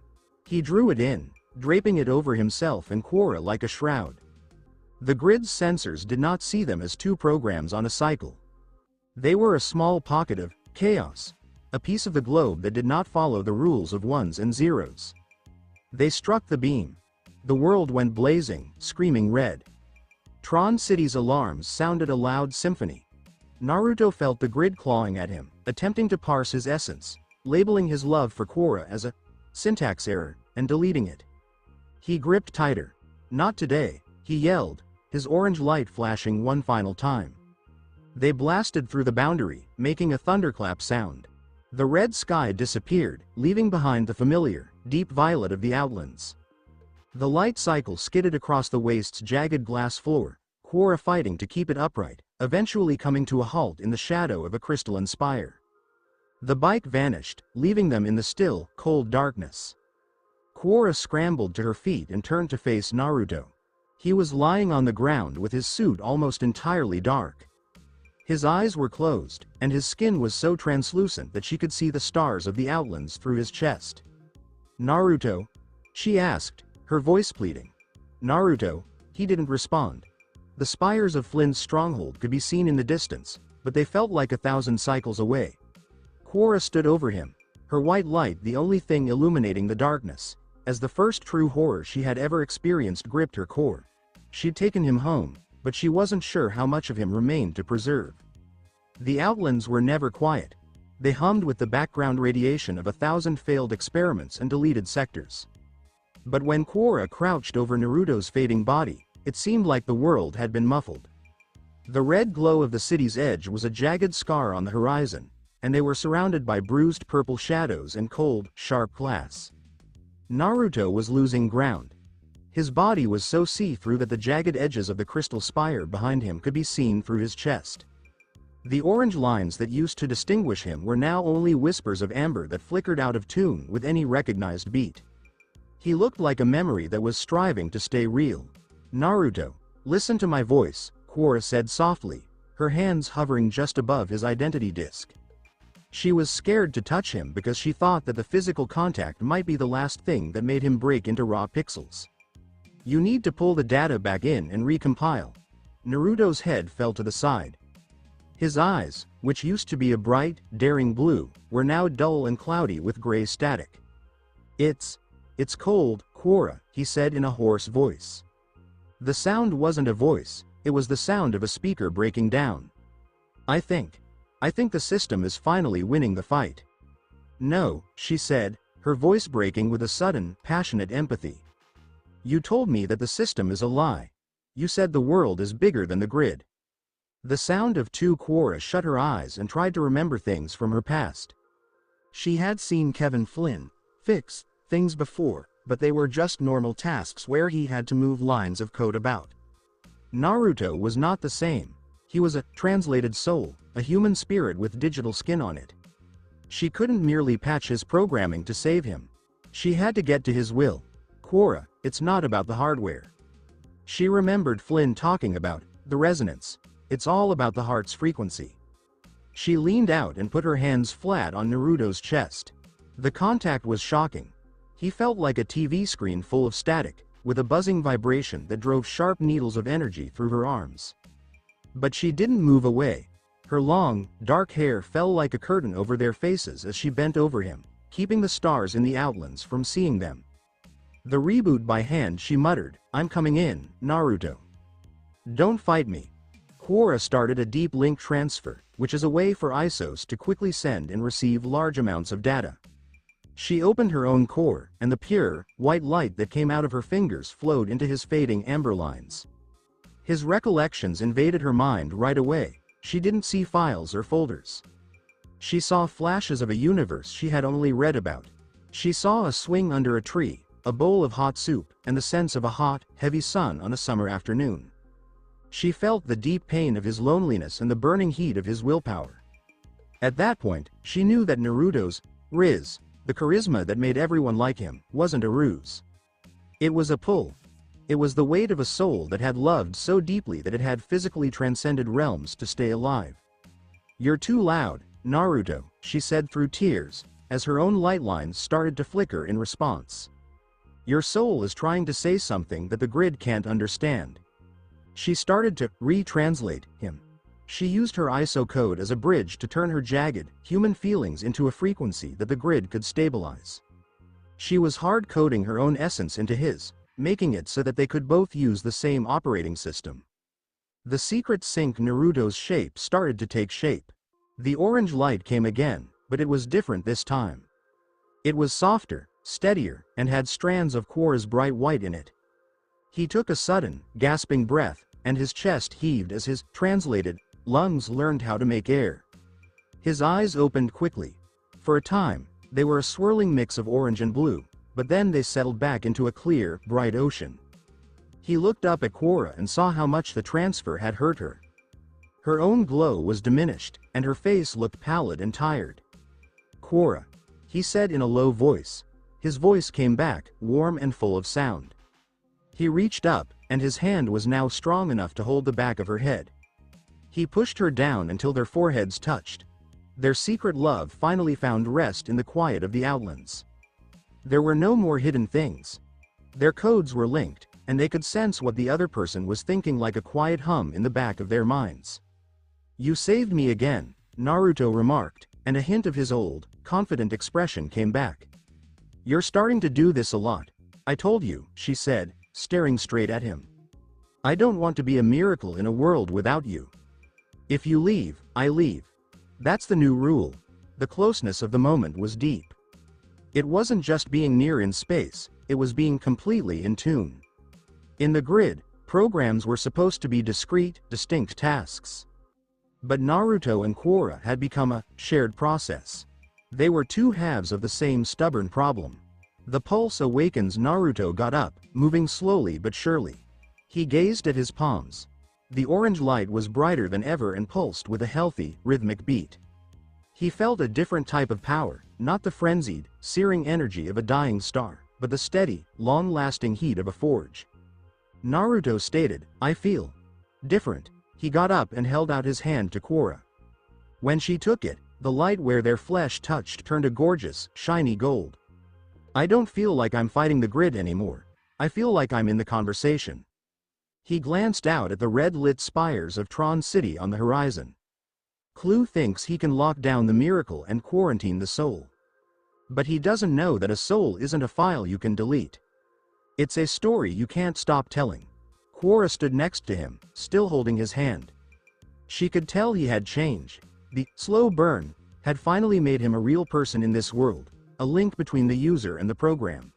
A: He drew it in, draping it over himself and Quora like a shroud. The grid's sensors did not see them as two programs on a cycle. They were a small pocket of chaos, a piece of the globe that did not follow the rules of ones and zeros. They struck the beam. The world went blazing, screaming red. Tron City's alarms sounded a loud symphony. Naruto felt the grid clawing at him, attempting to parse his essence, labeling his love for Quora as a syntax error, and deleting it. He gripped tighter. Not today, he yelled, his orange light flashing one final time. They blasted through the boundary, making a thunderclap sound. The red sky disappeared, leaving behind the familiar, deep violet of the Outlands. The light cycle skidded across the waste's jagged glass floor, Quora fighting to keep it upright, eventually coming to a halt in the shadow of a crystalline spire. The bike vanished, leaving them in the still, cold darkness. Quora scrambled to her feet and turned to face Naruto. He was lying on the ground with his suit almost entirely dark. His eyes were closed, and his skin was so translucent that she could see the stars of the Outlands through his chest. "Naruto?" she asked, her voice pleading. "Naruto?" He didn't respond. The spires of Flynn's stronghold could be seen in the distance, but they felt like 1,000 cycles away. Quora stood over him, her white light the only thing illuminating the darkness, as the first true horror she had ever experienced gripped her core. She'd taken him home, but she wasn't sure how much of him remained to preserve. The Outlands were never quiet. They hummed with the background radiation of 1,000 failed experiments and deleted sectors. But when Quora crouched over Naruto's fading body, it seemed like the world had been muffled. The red glow of the city's edge was a jagged scar on the horizon, and they were surrounded by bruised purple shadows and cold, sharp glass. Naruto was losing ground. His body was so see-through that the jagged edges of the crystal spire behind him could be seen through his chest. The orange lines that used to distinguish him were now only whispers of amber that flickered out of tune with any recognized beat. He looked like a memory that was striving to stay real. "Naruto, listen to my voice," Quora said softly, her hands hovering just above his identity disk. She was scared to touch him because she thought that the physical contact might be the last thing that made him break into raw pixels. "You need to pull the data back in and recompile." Naruto's head fell to the side. His eyes, which used to be a bright, daring blue, were now dull and cloudy with gray static. It's cold, Quora," he said in a hoarse voice. The sound wasn't a voice, it was the sound of a speaker breaking down. I think the system is finally winning the fight." "No," she said, her voice breaking with a sudden, passionate empathy. "You told me that the system is a lie. You said the world is bigger than the grid." The sound of Quora shut her eyes and tried to remember things from her past. She had seen Kevin Flynn fix things before, but they were just normal tasks where he had to move lines of code about. Naruto was not the same. He was a translated soul, a human spirit with digital skin on it. She couldn't merely patch his programming to save him. She had to get to his will. "Quora, it's not about the hardware." She remembered Flynn talking about the resonance. It's all about the heart's frequency. She leaned out and put her hands flat on Naruto's chest. The contact was shocking. He felt like a TV screen full of static, with a buzzing vibration that drove sharp needles of energy through her arms. But she didn't move away. Her long, dark hair fell like a curtain over their faces as she bent over him, keeping the stars in the Outlands from seeing them. The reboot by hand, she muttered, "I'm coming in, Naruto. Don't fight me." Quora started a deep link transfer, which is a way for ISOs to quickly send and receive large amounts of data. She opened her own core, and the pure, white light that came out of her fingers flowed into his fading amber lines. His recollections invaded her mind right away. She didn't see files or folders. She saw flashes of a universe she had only read about. She saw a swing under a tree, a bowl of hot soup, and the sense of a hot, heavy sun on a summer afternoon. She felt the deep pain of his loneliness and the burning heat of his willpower. At that point, she knew that Naruto's riz, the charisma that made everyone like him, wasn't a ruse. It was a pull. It was the weight of a soul that had loved so deeply that it had physically transcended realms to stay alive. "You're too loud, Naruto," she said through tears, as her own light lines started to flicker in response. Your soul is trying to say something that the grid can't understand. She started to retranslate him. She used her ISO code as a bridge to turn her jagged, human feelings into a frequency that the grid could stabilize. She was hard-coding her own essence into his, making it so that they could both use the same operating system. The secret sync Naruto's shape started to take shape. The orange light came again, but it was different this time. It was softer, steadier, and had strands of Quorra's bright white in it. He took a sudden, gasping breath, and his chest heaved as his translated lungs learned how to make air. His eyes opened quickly. For a time, they were a swirling mix of orange and blue, but then they settled back into a clear, bright ocean. He looked up at Quorra and saw how much the transfer had hurt her. Her own glow was diminished, and her face looked pallid and tired. "Quorra," he said in a low voice. His voice came back, warm and full of sound. He reached up, and his hand was now strong enough to hold the back of her head. He pushed her down until their foreheads touched. Their secret love finally found rest in the quiet of the Outlands. There were no more hidden things. Their codes were linked, and they could sense what the other person was thinking like a quiet hum in the back of their minds. "You saved me again," Naruto remarked, and a hint of his old, confident expression came back. "You're starting to do this a lot. I told you," she said, staring straight at him. "I don't want to be a miracle in a world without you. If you leave, I leave. That's the new rule." The closeness of the moment was deep. It wasn't just being near in space, it was being completely in tune. In the grid, programs were supposed to be discrete, distinct tasks. But Naruto and Quorra had become a shared process. They were two halves of the same stubborn problem. The pulse awakens. Naruto got up, moving slowly but surely. He gazed at his palms. The orange light was brighter than ever and pulsed with a healthy, rhythmic beat. He felt a different type of power, not the frenzied, searing energy of a dying star, but the steady, long-lasting heat of a forge. Naruto stated, "I feel different." He got up and held out his hand to Quorra. When she took it, the light where their flesh touched turned a gorgeous, shiny gold. "I don't feel like I'm fighting the grid anymore. I feel like I'm in the conversation." He glanced out at the red-lit spires of Tron City on the horizon. Clue thinks he can lock down the miracle and quarantine the soul. But he doesn't know that a soul isn't a file you can delete. It's a story you can't stop telling. Quorra stood next to him, still holding his hand. She could tell he had changed. The slow burn had finally made him a real person in this world, a link between the user and the program.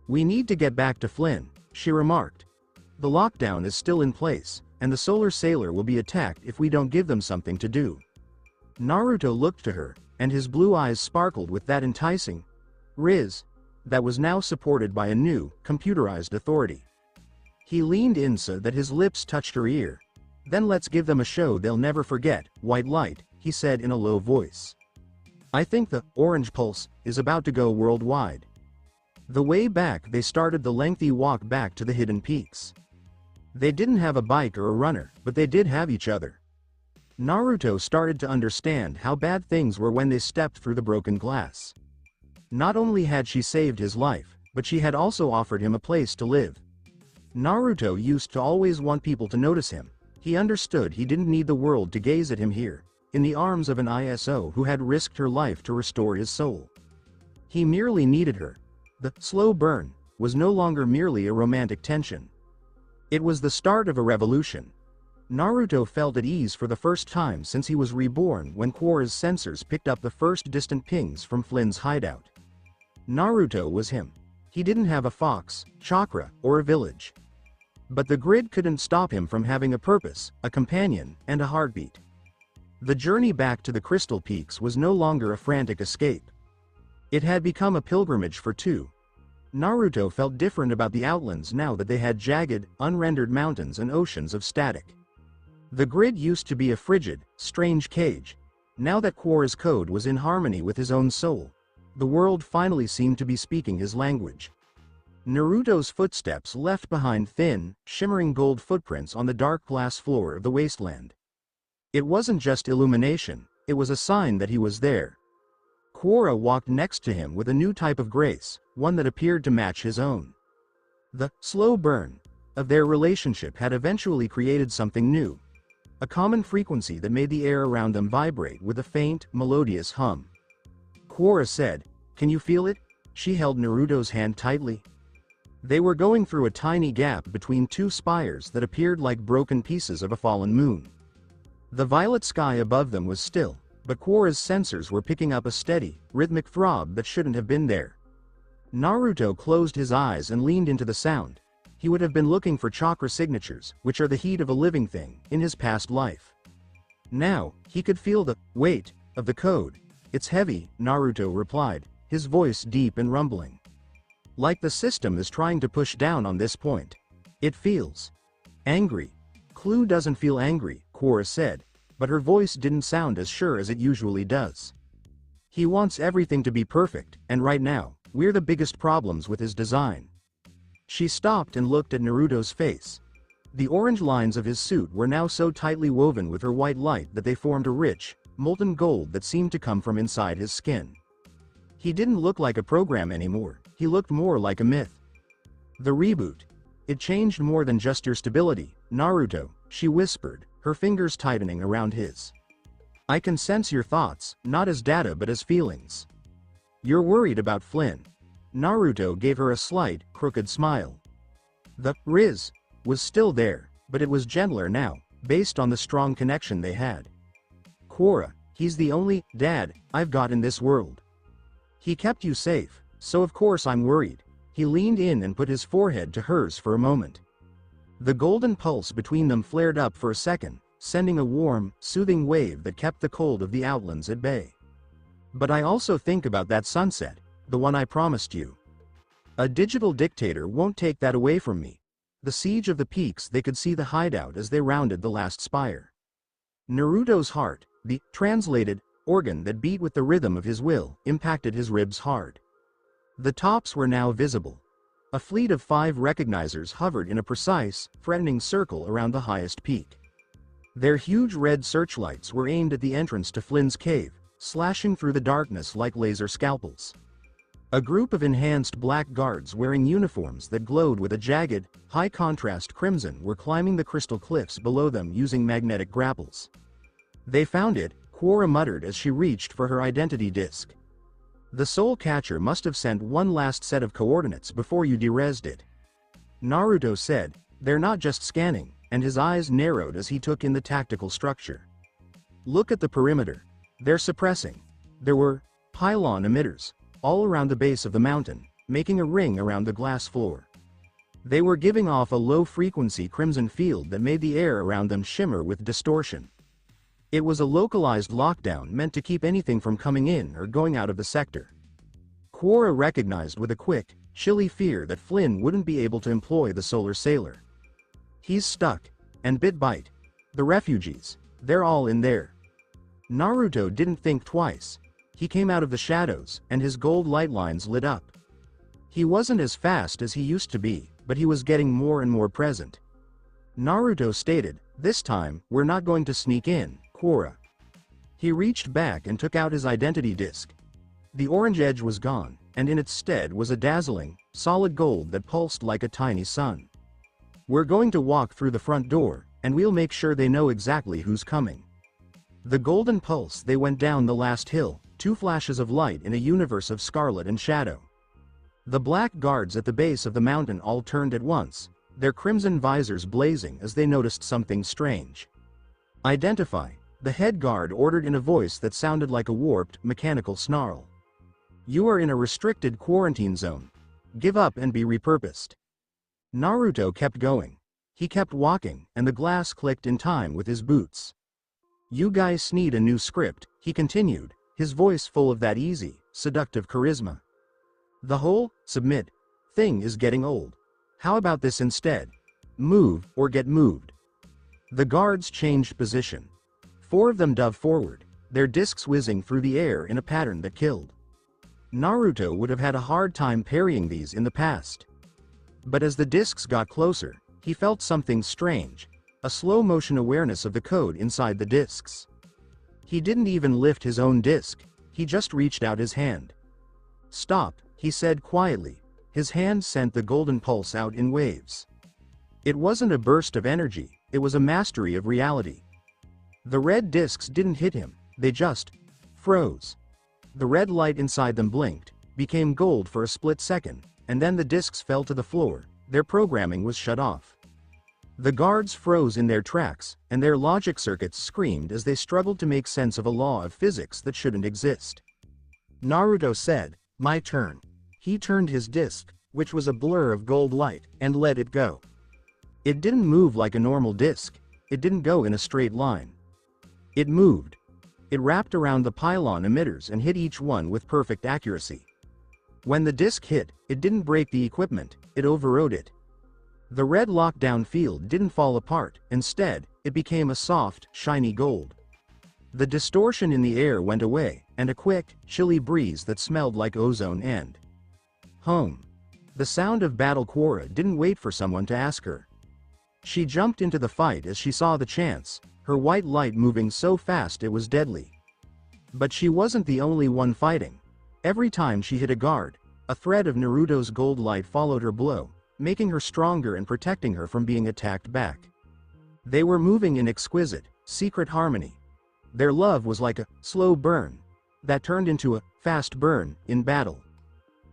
A: "We need to get back to Flynn," she remarked. "The lockdown is still in place, and the Solar Sailor will be attacked if we don't give them something to do." Naruto looked to her, and his blue eyes sparkled with that enticing riz that was now supported by a new, computerized authority. He leaned in so that his lips touched her ear. "Then let's give them a show they'll never forget, White Light," he said in a low voice. "I think the Orange Pulse is about to go worldwide." The way back they started the lengthy walk back to the hidden peaks. They didn't have a bike or a runner, but they did have each other. Naruto started to understand how bad things were when they stepped through the broken glass. Not only had she saved his life, but she had also offered him a place to live. Naruto used to always want people to notice him. He understood he didn't need the world to gaze at him here, in the arms of an ISO who had risked her life to restore his soul. He merely needed her. The slow burn was no longer merely a romantic tension. It was the start of a revolution. Naruto felt at ease for the first time since he was reborn when Quorra's sensors picked up the first distant pings from Flynn's hideout. Naruto was him. He didn't have a fox, chakra, or a village. But the grid couldn't stop him from having a purpose, a companion, and a heartbeat. The journey back to the Crystal Peaks was no longer a frantic escape. It had become a pilgrimage for two. Naruto felt different about the Outlands now that they had jagged, unrendered mountains and oceans of static. The grid used to be a frigid, strange cage. Now that Quorra's code was in harmony with his own soul, the world finally seemed to be speaking his language. Naruto's footsteps left behind thin, shimmering gold footprints on the dark glass floor of the wasteland. It wasn't just illumination, it was a sign that he was there. Quora walked next to him with a new type of grace, one that appeared to match his own. The slow burn of their relationship had eventually created something new. A common frequency that made the air around them vibrate with a faint, melodious hum. Quora said, "Can you feel it?" She held Naruto's hand tightly. They were going through a tiny gap between two spires that appeared like broken pieces of a fallen moon. The violet sky above them was still, but Quora's sensors were picking up a steady, rhythmic throb that shouldn't have been there. Naruto closed his eyes and leaned into the sound. He would have been looking for chakra signatures, which are the heat of a living thing, in his past life. Now, he could feel the weight of the code. "It's heavy," Naruto replied, his voice deep and rumbling. "Like the system is trying to push down on this point. It feels angry." "Clue doesn't feel angry," Quora said, but her voice didn't sound as sure as it usually does. "He wants everything to be perfect, and right now, we're the biggest problems with his design." She stopped and looked at Naruto's face. The orange lines of his suit were now so tightly woven with her white light that they formed a rich, molten gold that seemed to come from inside his skin. He didn't look like a program anymore, he looked more like a myth. "The reboot. It changed more than just your stability, Naruto," she whispered, her fingers tightening around his. "I can sense your thoughts, not as data but as feelings. You're worried about Flynn." Naruto gave her a slight, crooked smile. The riz was still there, but it was gentler now, based on the strong connection they had. "Quora, he's the only dad I've got in this world. He kept you safe, so of course I'm worried." He leaned in and put his forehead to hers for a moment. The golden pulse between them flared up for a second, sending a warm, soothing wave that kept the cold of the outlands at bay. "But I also think about that sunset, the one I promised you. A digital dictator won't take that away from me." The siege of the peaks. They could see the hideout as they rounded the last spire. Naruto's heart, the translated organ that beat with the rhythm of his will, impacted his ribs hard. The tops were now visible. A fleet of 5 recognizers hovered in a precise, threatening circle around the highest peak. Their huge red searchlights were aimed at the entrance to Flynn's cave, slashing through the darkness like laser scalpels. A group of enhanced black guards wearing uniforms that glowed with a jagged, high-contrast crimson were climbing the crystal cliffs below them using magnetic grapples. "They found it," Quora muttered as she reached for her identity disc. "The soul catcher must have sent one last set of coordinates before you derezzed it." Naruto said, "They're not just scanning," and his eyes narrowed as he took in the tactical structure. "Look at the perimeter. They're suppressing." There were pylon emitters all around the base of the mountain, making a ring around the glass floor. They were giving off a low-frequency crimson field that made the air around them shimmer with distortion. It was a localized lockdown meant to keep anything from coming in or going out of the sector. Quora recognized with a quick, chilly fear that Flynn wouldn't be able to employ the Solar Sailor. "He's stuck. And bite. The refugees, they're all in there." Naruto didn't think twice. He came out of the shadows, and his gold light lines lit up. He wasn't as fast as he used to be, but he was getting more and more present. Naruto stated, "This time, we're not going to sneak in, Quora." He reached back and took out his identity disc. The orange edge was gone, and in its stead was a dazzling, solid gold that pulsed like a tiny sun. "We're going to walk through the front door, and we'll make sure they know exactly who's coming." The golden pulse. They went down the last hill, 2 flashes of light in a universe of scarlet and shadow. The black guards at the base of the mountain all turned at once, their crimson visors blazing as they noticed something strange. "Identify," the head guard ordered in a voice that sounded like a warped, mechanical snarl. "You are in a restricted quarantine zone. Give up and be repurposed." Naruto kept going. He kept walking, and the glass clicked in time with his boots. "You guys need a new script," he continued, his voice full of that easy, seductive charisma. "The whole submit thing is getting old. How about this instead? Move or get moved." The guards changed position. 4 of them dove forward, their discs whizzing through the air in a pattern that killed. Naruto would have had a hard time parrying these in the past. But as the discs got closer, he felt something strange, a slow-motion awareness of the code inside the discs. He didn't even lift his own disc. He just reached out his hand. "Stop," he said quietly. His hand sent the golden pulse out in waves. It wasn't a burst of energy, it was a mastery of reality. The red discs didn't hit him, they just froze. The red light inside them blinked, became gold for a split second, and then the discs fell to the floor. Their programming was shut off. The guards froze in their tracks, and their logic circuits screamed as they struggled to make sense of a law of physics that shouldn't exist. Naruto said, "My turn." He turned his disc, which was a blur of gold light, and let it go. It didn't move like a normal disc. It didn't go in a straight line. It moved. It wrapped around the pylon emitters and hit each one with perfect accuracy. When the disc hit, it didn't break the equipment, it overrode it. The red lockdown field didn't fall apart, instead, it became a soft, shiny gold. The distortion in the air went away, and a quick, chilly breeze that smelled like ozone and home. The sound of battle Quora didn't wait for someone to ask her. She jumped into the fight as she saw the chance, her white light moving so fast it was deadly. But she wasn't the only one fighting. Every time she hit a guard, a thread of Naruto's gold light followed her blow, making her stronger and protecting her from being attacked back. They were moving in exquisite, secret harmony. Their love was like a slow burn that turned into a fast burn in battle.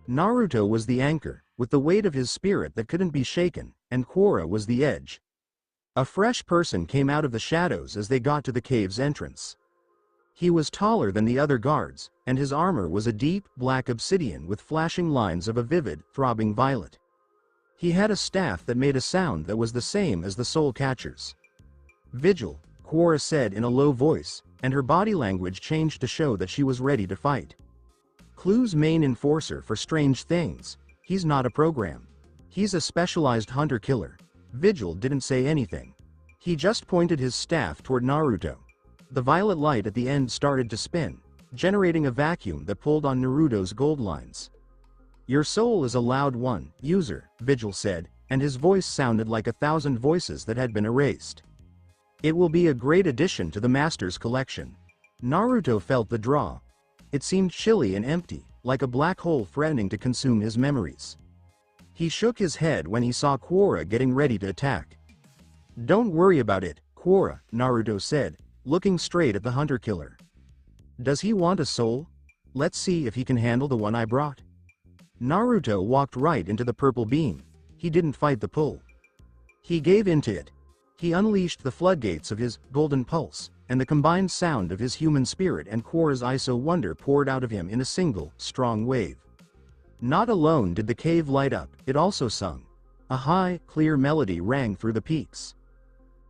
A: Naruto was the anchor, with the weight of his spirit that couldn't be shaken, and Quora was the edge. A fresh person came out of the shadows as they got to the cave's entrance. He was taller than the other guards, and his armor was a deep, black obsidian with flashing lines of a vivid, throbbing violet. He had a staff that made a sound that was the same as the soul catcher's. "Vigil," Quora said in a low voice, and her body language changed to show that she was ready to fight. Clue's main enforcer for strange things. He's not a program. He's a specialized hunter-killer. Vigil didn't say anything. He just pointed his staff toward Naruto. The violet light at the end started to spin, generating a vacuum that pulled on Naruto's gold lines. "Your soul is a loud one, user," Vigil said, and his voice sounded like 1,000 voices that had been erased. "It will be a great addition to the Master's collection." Naruto felt the draw. It seemed chilly and empty, like a black hole threatening to consume his memories. He shook his head when he saw Quora getting ready to attack. "Don't worry about it, Quora," Naruto said, looking straight at the hunter-killer. "Does he want a soul? Let's see if he can handle the one I brought." Naruto walked right into the purple beam. He didn't fight the pull. He gave into it. He unleashed the floodgates of his golden pulse, and the combined sound of his human spirit and Quora's ISO wonder poured out of him in a single, strong wave. Not alone did the cave light up, it also sung. A high, clear melody rang through the peaks.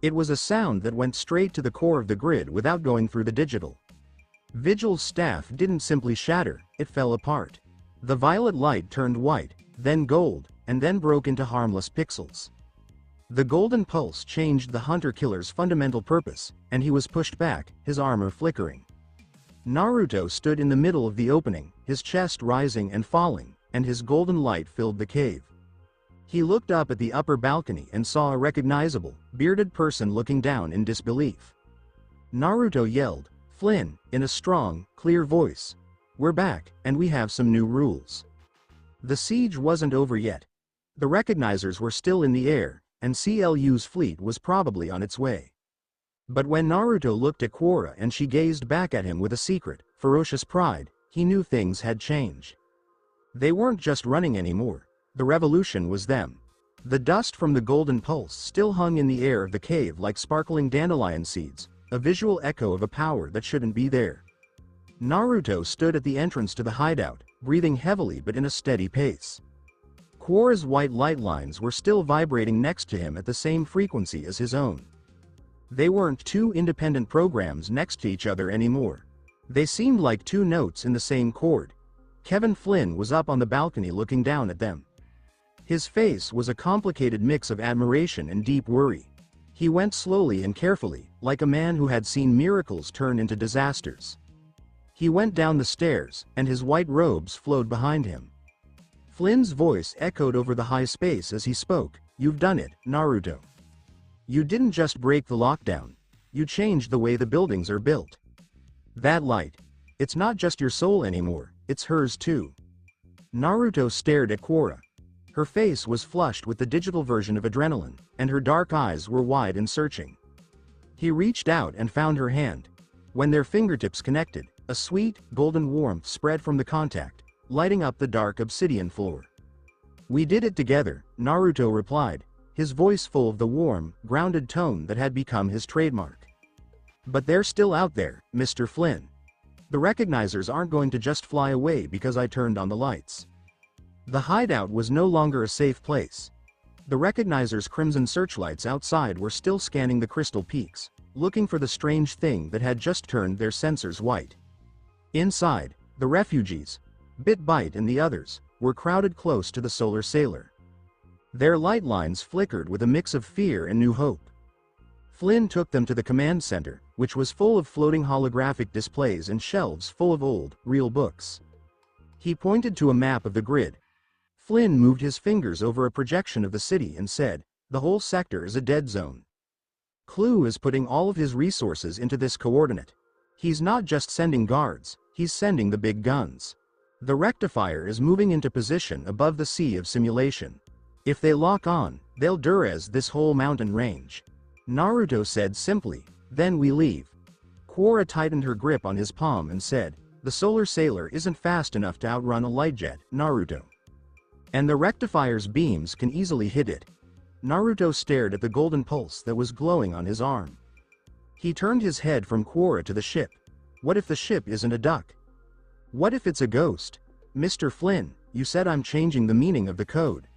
A: It was a sound that went straight to the core of the grid without going through the digital. Vigil's staff didn't simply shatter, it fell apart. The violet light turned white, then gold, and then broke into harmless pixels. The golden pulse changed the hunter-killer's fundamental purpose, and he was pushed back, his armor flickering. Naruto stood in the middle of the opening, his chest rising and falling, and his golden light filled the cave. He looked up at the upper balcony and saw a recognizable, bearded person looking down in disbelief. Naruto yelled, "Flynn," in a strong, clear voice. "We're back, and we have some new rules." The siege wasn't over yet. The recognizers were still in the air, and CLU's fleet was probably on its way. But when Naruto looked at Quora and she gazed back at him with a secret, ferocious pride, he knew things had changed. They weren't just running anymore. The revolution was them. The dust from the golden pulse still hung in the air of the cave like sparkling dandelion seeds, a visual echo of a power that shouldn't be there. Naruto stood at the entrance to the hideout, breathing heavily but in a steady pace. Quora's white light lines were still vibrating next to him at the same frequency as his own. They weren't two independent programs next to each other anymore. They seemed like two notes in the same chord. Kevin Flynn was up on the balcony looking down at them. His face was a complicated mix of admiration and deep worry. He went slowly and carefully, like a man who had seen miracles turn into disasters. He went down the stairs, and his white robes flowed behind him. Flynn's voice echoed over the high space as he spoke, "You've done it, Naruto. You didn't just break the lockdown. You changed the way the buildings are built. That light. It's not just your soul anymore, it's hers too. Naruto stared at Quora. Her face was flushed with the digital version of adrenaline, and her dark eyes were wide and searching. He reached out and found her hand. When their fingertips connected, a sweet, golden warmth spread from the contact, lighting up the dark obsidian floor. "We did it together," Naruto replied, his voice full of the warm, grounded tone that had become his trademark. "But they're still out there, Mr. Flynn. The recognizers aren't going to just fly away because I turned on the lights." The hideout was no longer a safe place. The recognizers' crimson searchlights outside were still scanning the crystal peaks, looking for the strange thing that had just turned their sensors white. Inside, the refugees, Bit-Bite and the others, were crowded close to the solar sailor. Their light lines flickered with a mix of fear and new hope. Flynn took them to the command center, which was full of floating holographic displays and shelves full of old, real books. He pointed to a map of the grid. Flynn moved his fingers over a projection of the city and said, "The whole sector is a dead zone. Clue is putting all of his resources into this coordinate. He's not just sending guards, he's sending the big guns. The rectifier is moving into position above the sea of simulation. If they lock on, they'll Durez this whole mountain range." Naruto said simply, "Then we leave." Quora tightened her grip on his palm and said, "The solar sailor isn't fast enough to outrun a light jet, Naruto. And the rectifier's beams can easily hit it." Naruto stared at the golden pulse that was glowing on his arm. He turned his head from Quora to the ship. What if the ship isn't a duck? What if it's a ghost? "Mr. Flynn, you said I'm changing the meaning of the code.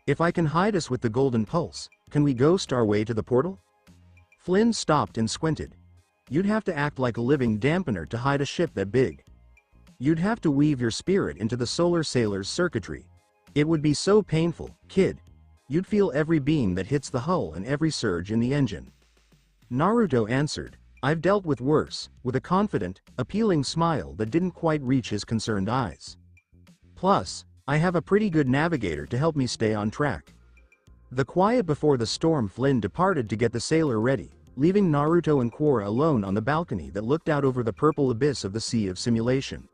A: If I can hide us with the golden pulse, can we ghost our way to the portal?" Flynn stopped and squinted. "You'd have to act like a living dampener to hide a ship that big. You'd have to weave your spirit into the solar sailor's circuitry. It would be so painful, kid. You'd feel every beam that hits the hull and every surge in the engine." Naruto answered, "I've dealt with worse," with a confident, appealing smile that didn't quite reach his concerned eyes. "Plus, I have a pretty good navigator to help me stay on track." The quiet before the storm. Flynn departed to get the sailor ready, leaving Naruto and Quora alone on the balcony that looked out over the purple abyss of the sea of simulation.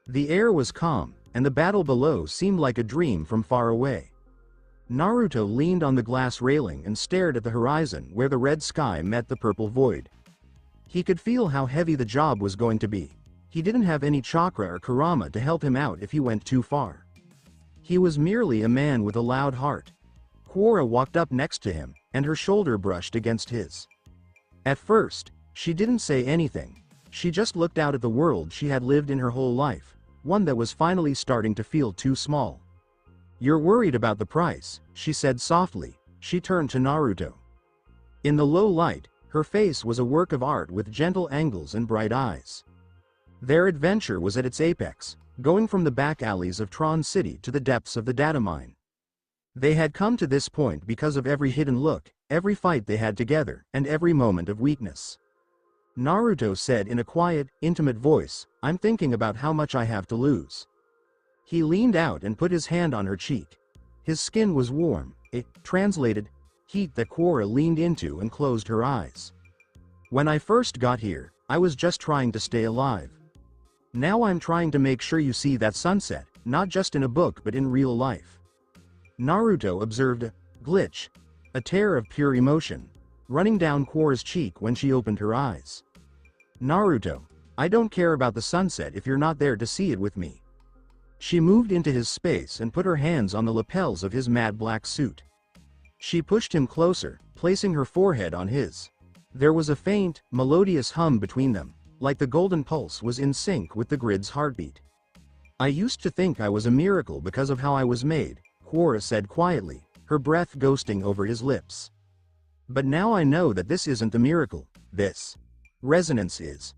A: The air was calm, and the battle below seemed like a dream from far away. Naruto leaned on the glass railing and stared at the horizon where the red sky met the purple void. He could feel how heavy the job was going to be. He didn't have any chakra or karama to help him out if he went too far. He was merely a man with a loud heart. Quora walked up next to him, and her shoulder brushed against his. At first, she didn't say anything. She just looked out at the world she had lived in her whole life, one that was finally starting to feel too small. "You're worried about the price," she said softly. She turned to Naruto. In the low light, her face was a work of art with gentle angles and bright eyes. Their adventure was at its apex, going from the back alleys of Tron City to the depths of the data mine. They had come to this point because of every hidden look, every fight they had together, and every moment of weakness. Naruto said in a quiet, intimate voice, "I'm thinking about how much I have to lose." He leaned out and put his hand on her cheek. His skin was warm, translated, heat that Quora leaned into and closed her eyes. "When I first got here, I was just trying to stay alive. Now I'm trying to make sure you see that sunset, not just in a book but in real life." Naruto observed a glitch, a tear of pure emotion, running down Quora's cheek when she opened her eyes. "Naruto, I don't care about the sunset if you're not there to see it with me." She moved into his space and put her hands on the lapels of his matte black suit. She pushed him closer, placing her forehead on his. There was a faint, melodious hum between them, like the golden pulse was in sync with the grid's heartbeat. "I used to think I was a miracle because of how I was made," Quora said quietly, her breath ghosting over his lips. "But now I know that this isn't a miracle, this resonance is."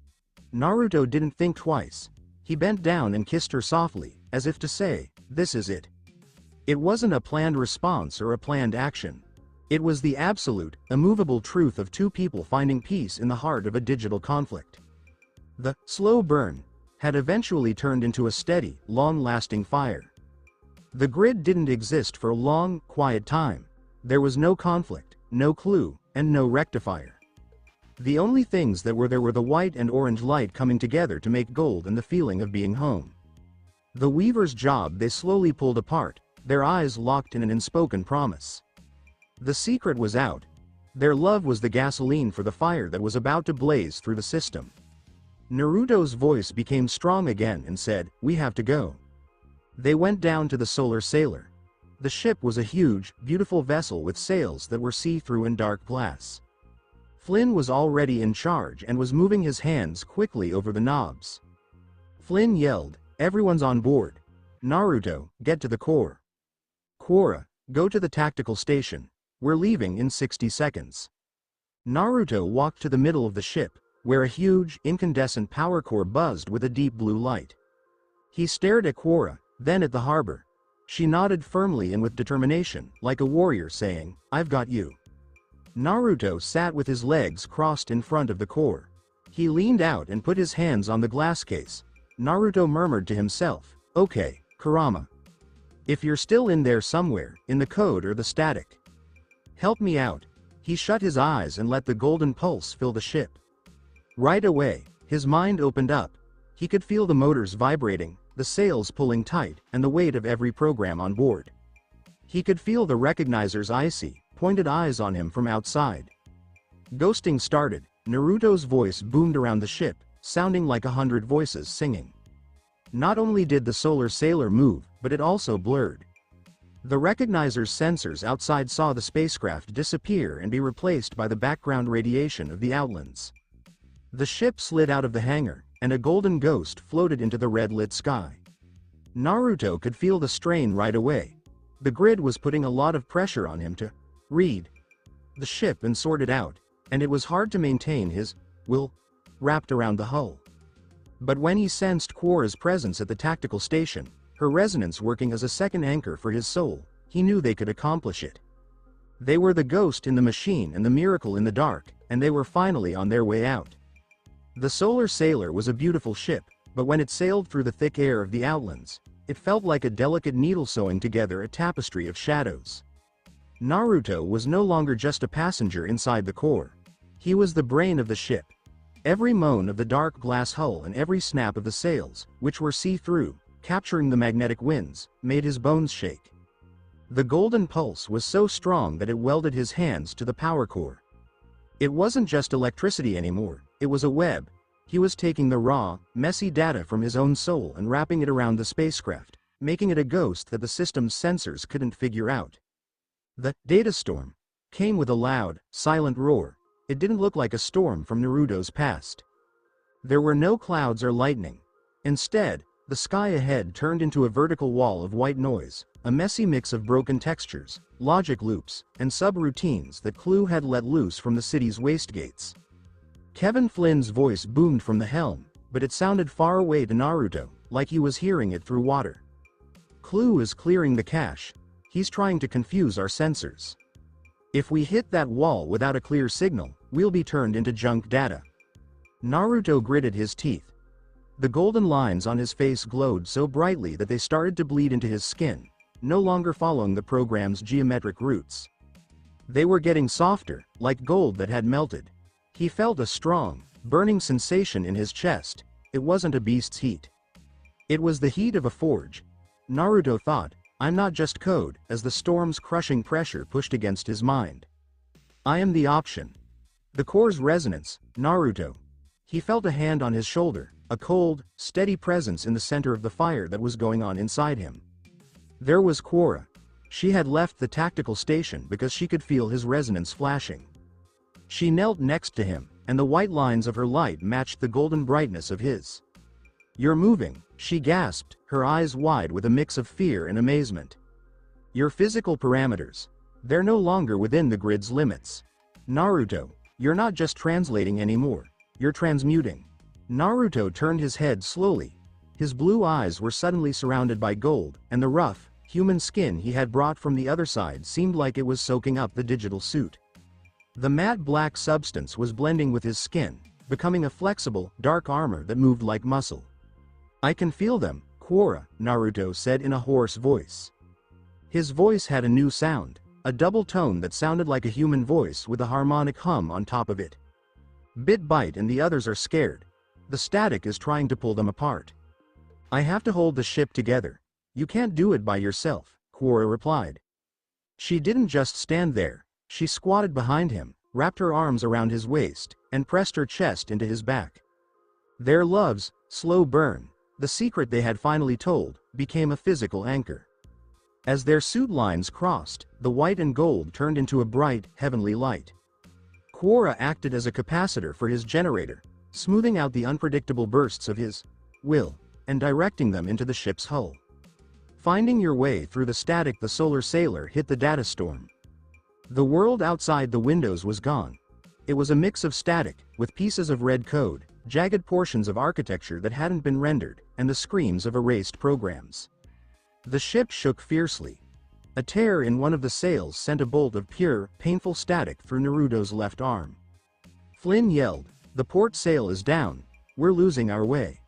A: Naruto didn't think twice. He bent down and kissed her softly, as if to say, "This is it." It wasn't a planned response or a planned action. It was the absolute, immovable truth of two people finding peace in the heart of a digital conflict. The slow burn had eventually turned into a steady, long-lasting fire. The grid didn't exist for a long, quiet time. There was no conflict, no clue, and no rectifier. The only things that were there were the white and orange light coming together to make gold and the feeling of being home. The weaver's job they slowly pulled apart, their eyes locked in an unspoken promise. The secret was out. Their love was the gasoline for the fire that was about to blaze through the system. Naruto's voice became strong again and said, "We have to go." They went down to the Solar Sailor. The ship was a huge, beautiful vessel with sails that were see-through and dark glass. Flynn was already in charge and was moving his hands quickly over the knobs. Flynn yelled, "Everyone's on board. Naruto, get to the core. Quora, go to the tactical station. We're leaving in 60 seconds." Naruto walked to the middle of the ship, where a huge, incandescent power core buzzed with a deep blue light. He stared at Quora, then at the harbor. She nodded firmly and with determination, like a warrior saying, "I've got you." Naruto sat with his legs crossed in front of the core. He leaned out and put his hands on the glass case. Naruto murmured to himself, "Okay, Kurama. If you're still in there somewhere, in the code or the static, help me out." He shut his eyes and let the golden pulse fill the ship. Right away, his mind opened up. He could feel the motors vibrating, the sails pulling tight, and the weight of every program on board. He could feel the recognizer's icy, pointed eyes on him from outside. Ghosting started. Naruto's voice boomed around the ship, sounding like 100 voices singing. Not only did the Solar Sailor move, but it also blurred. The recognizer's sensors outside saw the spacecraft disappear and be replaced by the background radiation of the Outlands. The ship slid out of the hangar, and a golden ghost floated into the red-lit sky. Naruto could feel the strain right away. The grid was putting a lot of pressure on him to read the ship and sort it out, and it was hard to maintain his will wrapped around the hull. But when he sensed Quora's presence at the tactical station, her resonance working as a second anchor for his soul, he knew they could accomplish it. They were the ghost in the machine and the miracle in the dark, and they were finally on their way out. The Solar Sailor was a beautiful ship, but when it sailed through the thick air of the Outlands, it felt like a delicate needle sewing together a tapestry of shadows. Naruto was no longer just a passenger inside the core. He was the brain of the ship. Every moan of the dark glass hull and every snap of the sails, which were see-through, capturing the magnetic winds, made his bones shake. The golden pulse was so strong that it welded his hands to the power core. It wasn't just electricity anymore, it was a web. He was taking the raw, messy data from his own soul and wrapping it around the spacecraft, making it a ghost that the system's sensors couldn't figure out. The data storm came with a loud, silent roar. It didn't look like a storm from Naruto's past. There were no clouds or lightning. Instead, the sky ahead turned into a vertical wall of white noise, a messy mix of broken textures, logic loops, and subroutines that Clue had let loose from the city's waste gates. Kevin Flynn's voice boomed from the helm, but it sounded far away to Naruto, like he was hearing it through water. "Clue is clearing the cache. He's trying to confuse our sensors. If we hit that wall without a clear signal, we'll be turned into junk data." Naruto gritted his teeth. The golden lines on his face glowed so brightly that they started to bleed into his skin, no longer following the program's geometric routes. They were getting softer, like gold that had melted. He felt a strong, burning sensation in his chest. It wasn't a beast's heat. It was the heat of a forge. Naruto thought, "I'm not just code," as the storm's crushing pressure pushed against his mind. "I am the option." The core's resonance, Naruto. He felt a hand on his shoulder, a cold, steady presence in the center of the fire that was going on inside him. There was Quora. She had left the tactical station because she could feel his resonance flashing. She knelt next to him, and the white lines of her light matched the golden brightness of his. "You're moving," she gasped, her eyes wide with a mix of fear and amazement. "Your physical parameters. They're no longer within the grid's limits. Naruto, you're not just translating anymore, you're transmuting." Naruto turned his head slowly. His blue eyes were suddenly surrounded by gold, and the rough, human skin he had brought from the other side seemed like it was soaking up the digital suit. The matte black substance was blending with his skin, becoming a flexible, dark armor that moved like muscle. "I can feel them, Quora," Naruto said in a hoarse voice. His voice had a new sound, a double tone that sounded like a human voice with a harmonic hum on top of it. Bite and the others are scared. The static is trying to pull them apart. I have to hold the ship together. You can't do it by yourself, Quora replied. She didn't just stand there. She squatted behind him, wrapped her arms around his waist, and pressed her chest into his back. Their love's slow burn, the secret they had finally told, became a physical anchor. As their suit lines crossed, the white and gold turned into a bright, heavenly light. Quora acted as a capacitor for his generator, smoothing out the unpredictable bursts of his will, and directing them into the ship's hull. Finding your way through the static, the solar sailor hit the data storm. The world outside the windows was gone. It was a mix of static, with pieces of red code, jagged portions of architecture that hadn't been rendered, and the screams of erased programs. The ship shook fiercely. A tear in one of the sails sent a bolt of pure, painful static through Naruto's left arm. Flynn yelled, "The port sail is down. We're losing our way."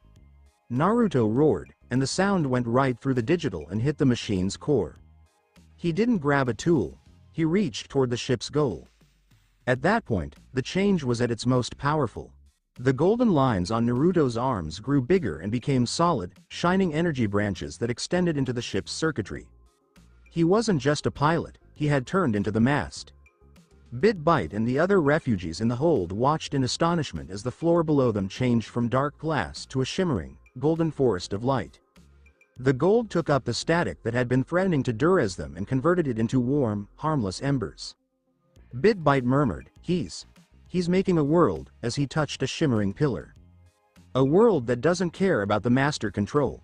A: Naruto roared, and the sound went right through the digital and hit the machine's core. He didn't grab a tool. He reached toward the ship's goal. At that point, the change was at its most powerful. The golden lines on Naruto's arms grew bigger and became solid, shining energy branches that extended into the ship's circuitry. He wasn't just a pilot, he had turned into the mast. Bite and the other refugees in the hold watched in astonishment as the floor below them changed from dark glass to a shimmering, golden forest of light. The gold took up the static that had been threatening to durez them and converted it into warm, harmless embers. Bite murmured, He's making a world," as he touched a shimmering pillar. A world that doesn't care about the master control.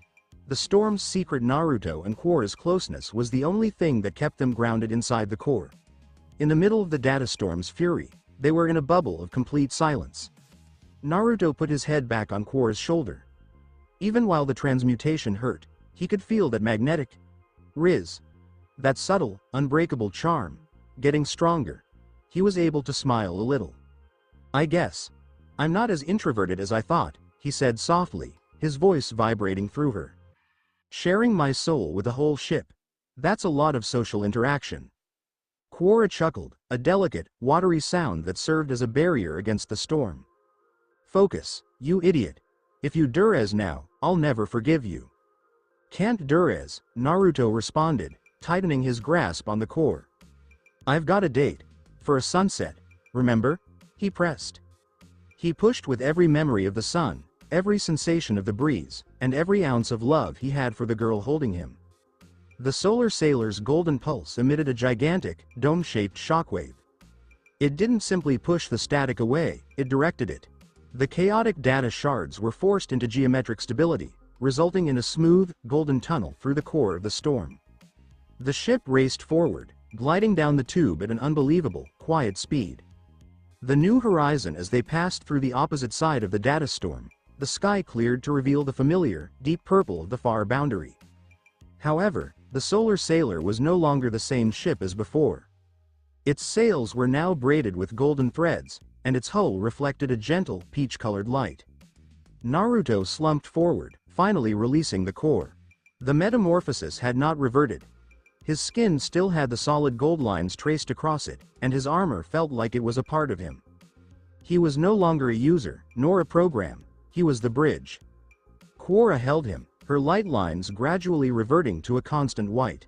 A: The storm's secret. Naruto and Quora's closeness was the only thing that kept them grounded inside the core. In the middle of the data storm's fury, they were in a bubble of complete silence. Naruto put his head back on Quora's shoulder. Even while the transmutation hurt, he could feel that magnetic riz, that subtle, unbreakable charm, getting stronger. He was able to smile a little. "I guess I'm not as introverted as I thought," he said softly, his voice vibrating through her. "Sharing my soul with the whole ship. That's a lot of social interaction." Quora chuckled, a delicate, watery sound that served as a barrier against the storm. "Focus, you idiot. If you durez now, I'll never forgive you." "Can't durez," Naruto responded, tightening his grasp on the core. "I've got a date. For a sunset. Remember?" He pressed. He pushed with every memory of the sun, every sensation of the breeze, and every ounce of love he had for the girl holding him. The solar sailor's golden pulse emitted a gigantic, dome-shaped shockwave. It didn't simply push the static away, it directed it. The chaotic data shards were forced into geometric stability, resulting in a smooth, golden tunnel through the core of the storm. The ship raced forward, gliding down the tube at an unbelievable, quiet speed. The new horizon as they passed through the opposite side of the data storm, the sky cleared to reveal the familiar, deep purple of the far boundary. However, the solar sailor was no longer the same ship as before. Its sails were now braided with golden threads, and its hull reflected a gentle, peach-colored light. Naruto slumped forward, finally releasing the core. The metamorphosis had not reverted. His skin still had the solid gold lines traced across it, and his armor felt like it was a part of him. He was no longer a user, nor a program, he was the bridge. Quora held him, her light lines gradually reverting to a constant white.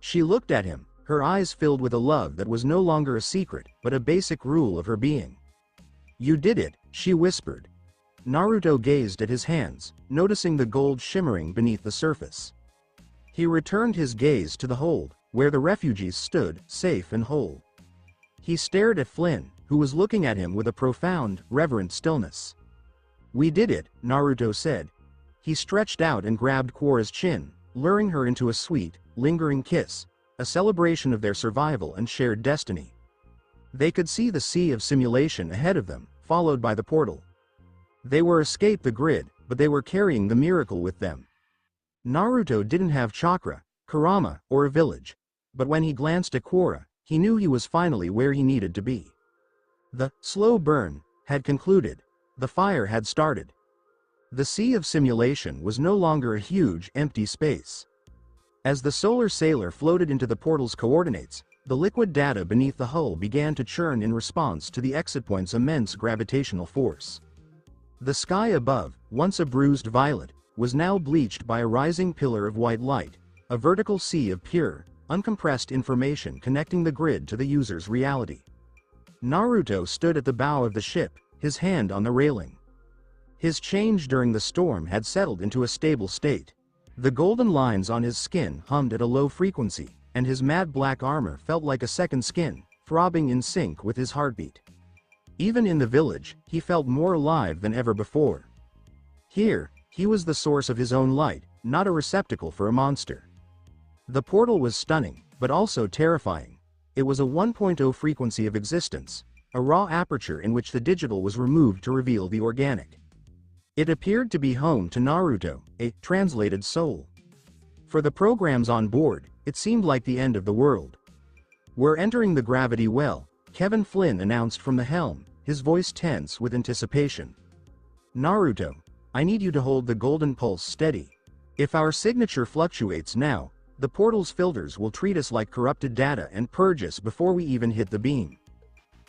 A: She looked at him, her eyes filled with a love that was no longer a secret, but a basic rule of her being. "You did it," she whispered. Naruto gazed at his hands, noticing the gold shimmering beneath the surface. He returned his gaze to the hold, where the refugees stood, safe and whole. He stared at Flynn, who was looking at him with a profound, reverent stillness. "We did it," Naruto said. He stretched out and grabbed Quora's chin, luring her into a sweet, lingering kiss, a celebration of their survival and shared destiny. They could see the sea of simulation ahead of them, followed by the portal. They were escaped the grid, but they were carrying the miracle with them. Naruto didn't have chakra, Kurama, or a village. But when he glanced at Quora, he knew he was finally where he needed to be. The slow burn had concluded. The fire had started. The sea of simulation was no longer a huge, empty space. As the solar sailor floated into the portal's coordinates, The liquid data beneath the hull began to churn in response to the exit point's immense gravitational force. The sky above, once a bruised violet, was now bleached by a rising pillar of white light, a vertical sea of pure, uncompressed information connecting the grid to the user's reality. Naruto stood at the bow of the ship, his hand on the railing. His change during the storm had settled into a stable state. The golden lines on his skin hummed at a low frequency, and his matte black armor felt like a second skin, throbbing in sync with his heartbeat. Even in the village, he felt more alive than ever before. Here, he was the source of his own light, not a receptacle for a monster. The portal was stunning, but also terrifying. It was a 1.0 frequency of existence, a raw aperture in which the digital was removed to reveal the organic. It appeared to be home to Naruto, a translated soul. For the programs on board, it seemed like the end of the world. "We're entering the gravity well," Kevin Flynn announced from the helm, his voice tense with anticipation. "Naruto, I need you to hold the golden pulse steady. If our signature fluctuates now, the portal's filters will treat us like corrupted data and purge us before we even hit the beam."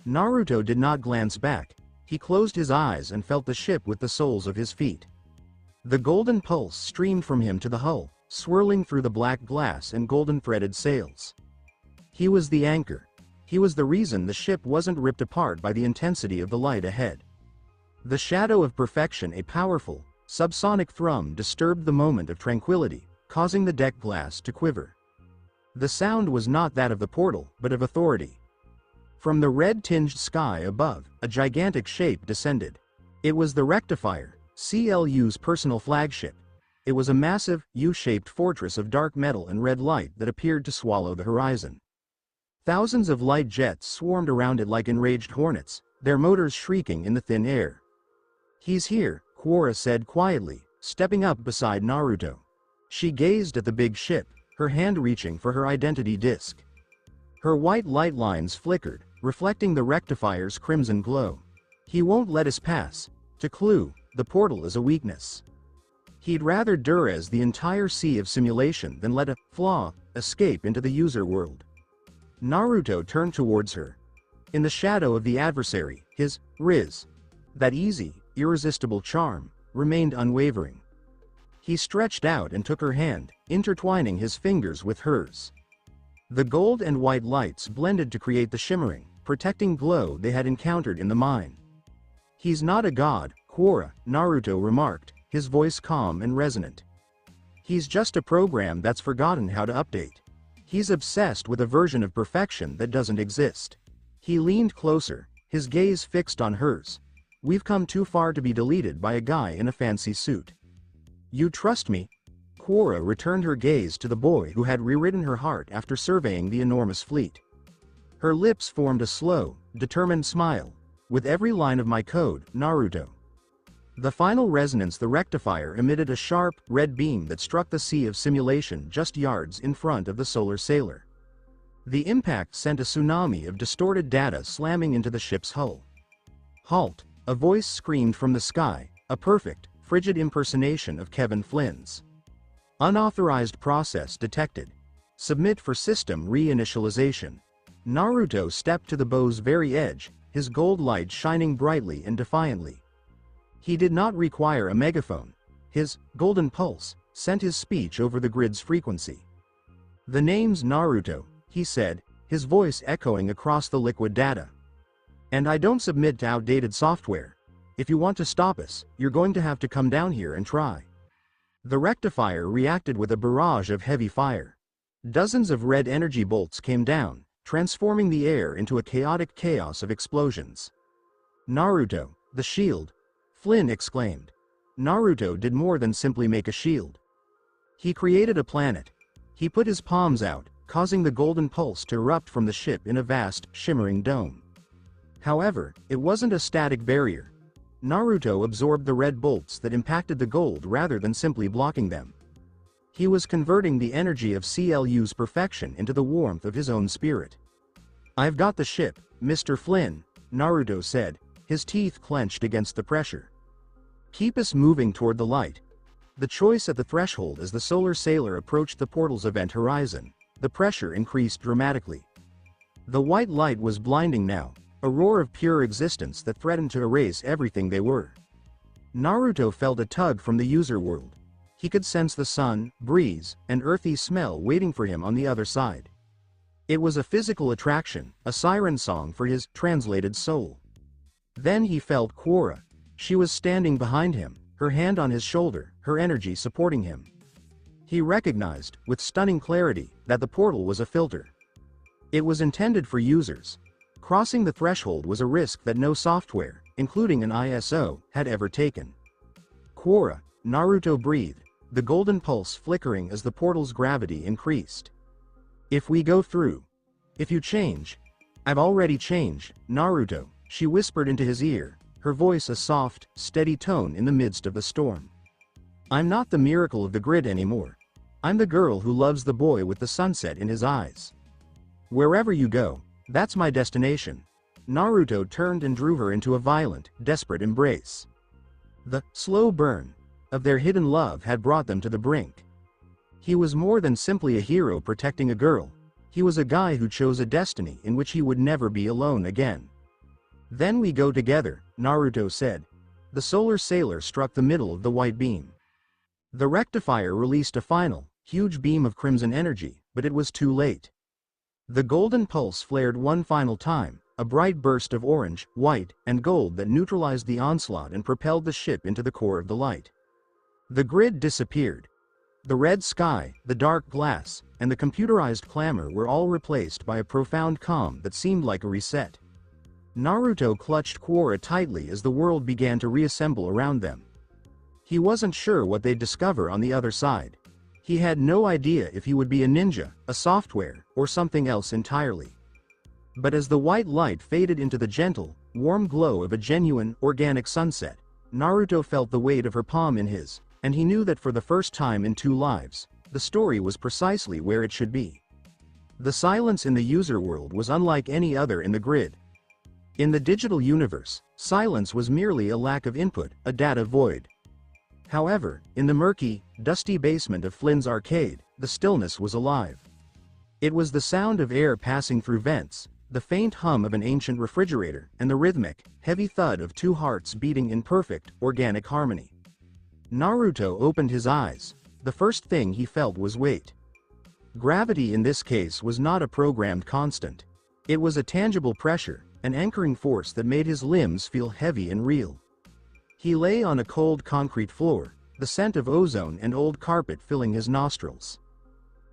A: Naruto did not glance back. He closed his eyes and felt the ship with the soles of his feet. The golden pulse streamed from him to the hull, swirling through the black glass and golden threaded sails. He was the anchor. He was the reason the ship wasn't ripped apart by the intensity of the light ahead. The shadow of perfection, a powerful, subsonic thrum, disturbed the moment of tranquility, causing the deck glass to quiver. The sound was not that of the portal, but of authority. From the red-tinged sky above, a gigantic shape descended. It was the Rectifier, CLU's personal flagship. It was a massive, U-shaped fortress of dark metal and red light that appeared to swallow the horizon. Thousands of light jets swarmed around it like enraged hornets, their motors shrieking in the thin air. "He's here," Quora said quietly, stepping up beside Naruto. She gazed at the big ship, her hand reaching for her identity disc. Her white light lines flickered, reflecting the Rectifier's crimson glow. "He won't let us pass. To Clue, the portal is a weakness. He'd rather durez the entire sea of simulation than let a flaw escape into the user world." Naruto turned towards her. In the shadow of the adversary, his riz, that easy, irresistible charm, remained unwavering. He stretched out and took her hand, intertwining his fingers with hers. The gold and white lights blended to create the shimmering, protecting glow they had encountered in the mine. "He's not a god, Quora," Naruto remarked, his voice calm and resonant. "He's just a program that's forgotten how to update. He's obsessed with a version of perfection that doesn't exist." He leaned closer, his gaze fixed on hers. "We've come too far to be deleted by a guy in a fancy suit. You trust me?" Quora returned her gaze to the boy who had rewritten her heart after surveying the enormous fleet. Her lips formed a slow, determined smile. "With every line of my code, Naruto." The final resonance, the Rectifier emitted a sharp, red beam that struck the sea of simulation just yards in front of the solar sailor. The impact sent a tsunami of distorted data slamming into the ship's hull. "Halt!" a voice screamed from the sky, a perfect, frigid impersonation of Kevin Flynn's. "Unauthorized process detected. Submit for system reinitialization." Naruto stepped to the bow's very edge, his gold light shining brightly and defiantly. He did not require a megaphone. His golden pulse sent his speech over the grid's frequency. "The name's Naruto," he said, his voice echoing across the liquid data. "And I don't submit to outdated software. If you want to stop us, you're going to have to come down here and try." The Rectifier reacted with a barrage of heavy fire. Dozens of red energy bolts came down, transforming the air into a chaotic chaos of explosions. "Naruto, the shield!" Flynn exclaimed. Naruto did more than simply make a shield. He created a planet. He put his palms out, causing the golden pulse to erupt from the ship in a vast, shimmering dome. However, it wasn't a static barrier. Naruto absorbed the red bolts that impacted the gold rather than simply blocking them. He was converting the energy of CLU's perfection into the warmth of his own spirit. "I've got the ship, Mr. Flynn," Naruto said, his teeth clenched against the pressure. "Keep us moving toward the light." The choice at the threshold as the solar sailor approached the portal's event horizon. The pressure increased dramatically. The white light was blinding now, a roar of pure existence that threatened to erase everything they were. Naruto felt a tug from the user world. He could sense the sun, breeze, and earthy smell waiting for him on the other side. It was a physical attraction, a siren song for his translated soul. Then he felt Quora. She was standing behind him, her hand on his shoulder, her energy supporting him. He recognized, with stunning clarity, that the portal was a filter. It was intended for users. Crossing the threshold was a risk that no software, including an ISO, had ever taken. Quora, Naruto breathed, the golden pulse flickering as the portal's gravity increased. If we go through. If you change. I've already changed, Naruto, she whispered into his ear, her voice a soft, steady tone in the midst of the storm. I'm not the miracle of the grid anymore. I'm the girl who loves the boy with the sunset in his eyes. Wherever you go, that's my destination. Naruto turned and drew her into a violent, desperate embrace. The slow burn of their hidden love had brought them to the brink. He was more than simply a hero protecting a girl. He was a guy who chose a destiny in which he would never be alone again. Then we go together, Naruto said. The solar sailor struck the middle of the white beam. The rectifier released a final, huge beam of crimson energy, but it was too late. The golden pulse flared one final time, a bright burst of orange, white, and gold that neutralized the onslaught and propelled the ship into the core of the light. The grid disappeared. The red sky, the dark glass, and the computerized clamor were all replaced by a profound calm that seemed like a reset. Naruto clutched Quora tightly as the world began to reassemble around them. He wasn't sure what they'd discover on the other side. He had no idea if he would be a ninja, a software, or something else entirely. But as the white light faded into the gentle, warm glow of a genuine, organic sunset, Naruto felt the weight of her palm in his, and he knew that for the first time in 2 lives, the story was precisely where it should be. The silence in the user world was unlike any other in the grid. In the digital universe, silence was merely a lack of input, a data void. However, in the murky, dusty basement of Flynn's arcade, the stillness was alive. It was the sound of air passing through vents, the faint hum of an ancient refrigerator, and the rhythmic, heavy thud of 2 hearts beating in perfect, organic harmony. Naruto opened his eyes. The first thing he felt was weight. Gravity in this case was not a programmed constant. It was a tangible pressure, an anchoring force that made his limbs feel heavy and real. He lay on a cold concrete floor, the scent of ozone and old carpet filling his nostrils.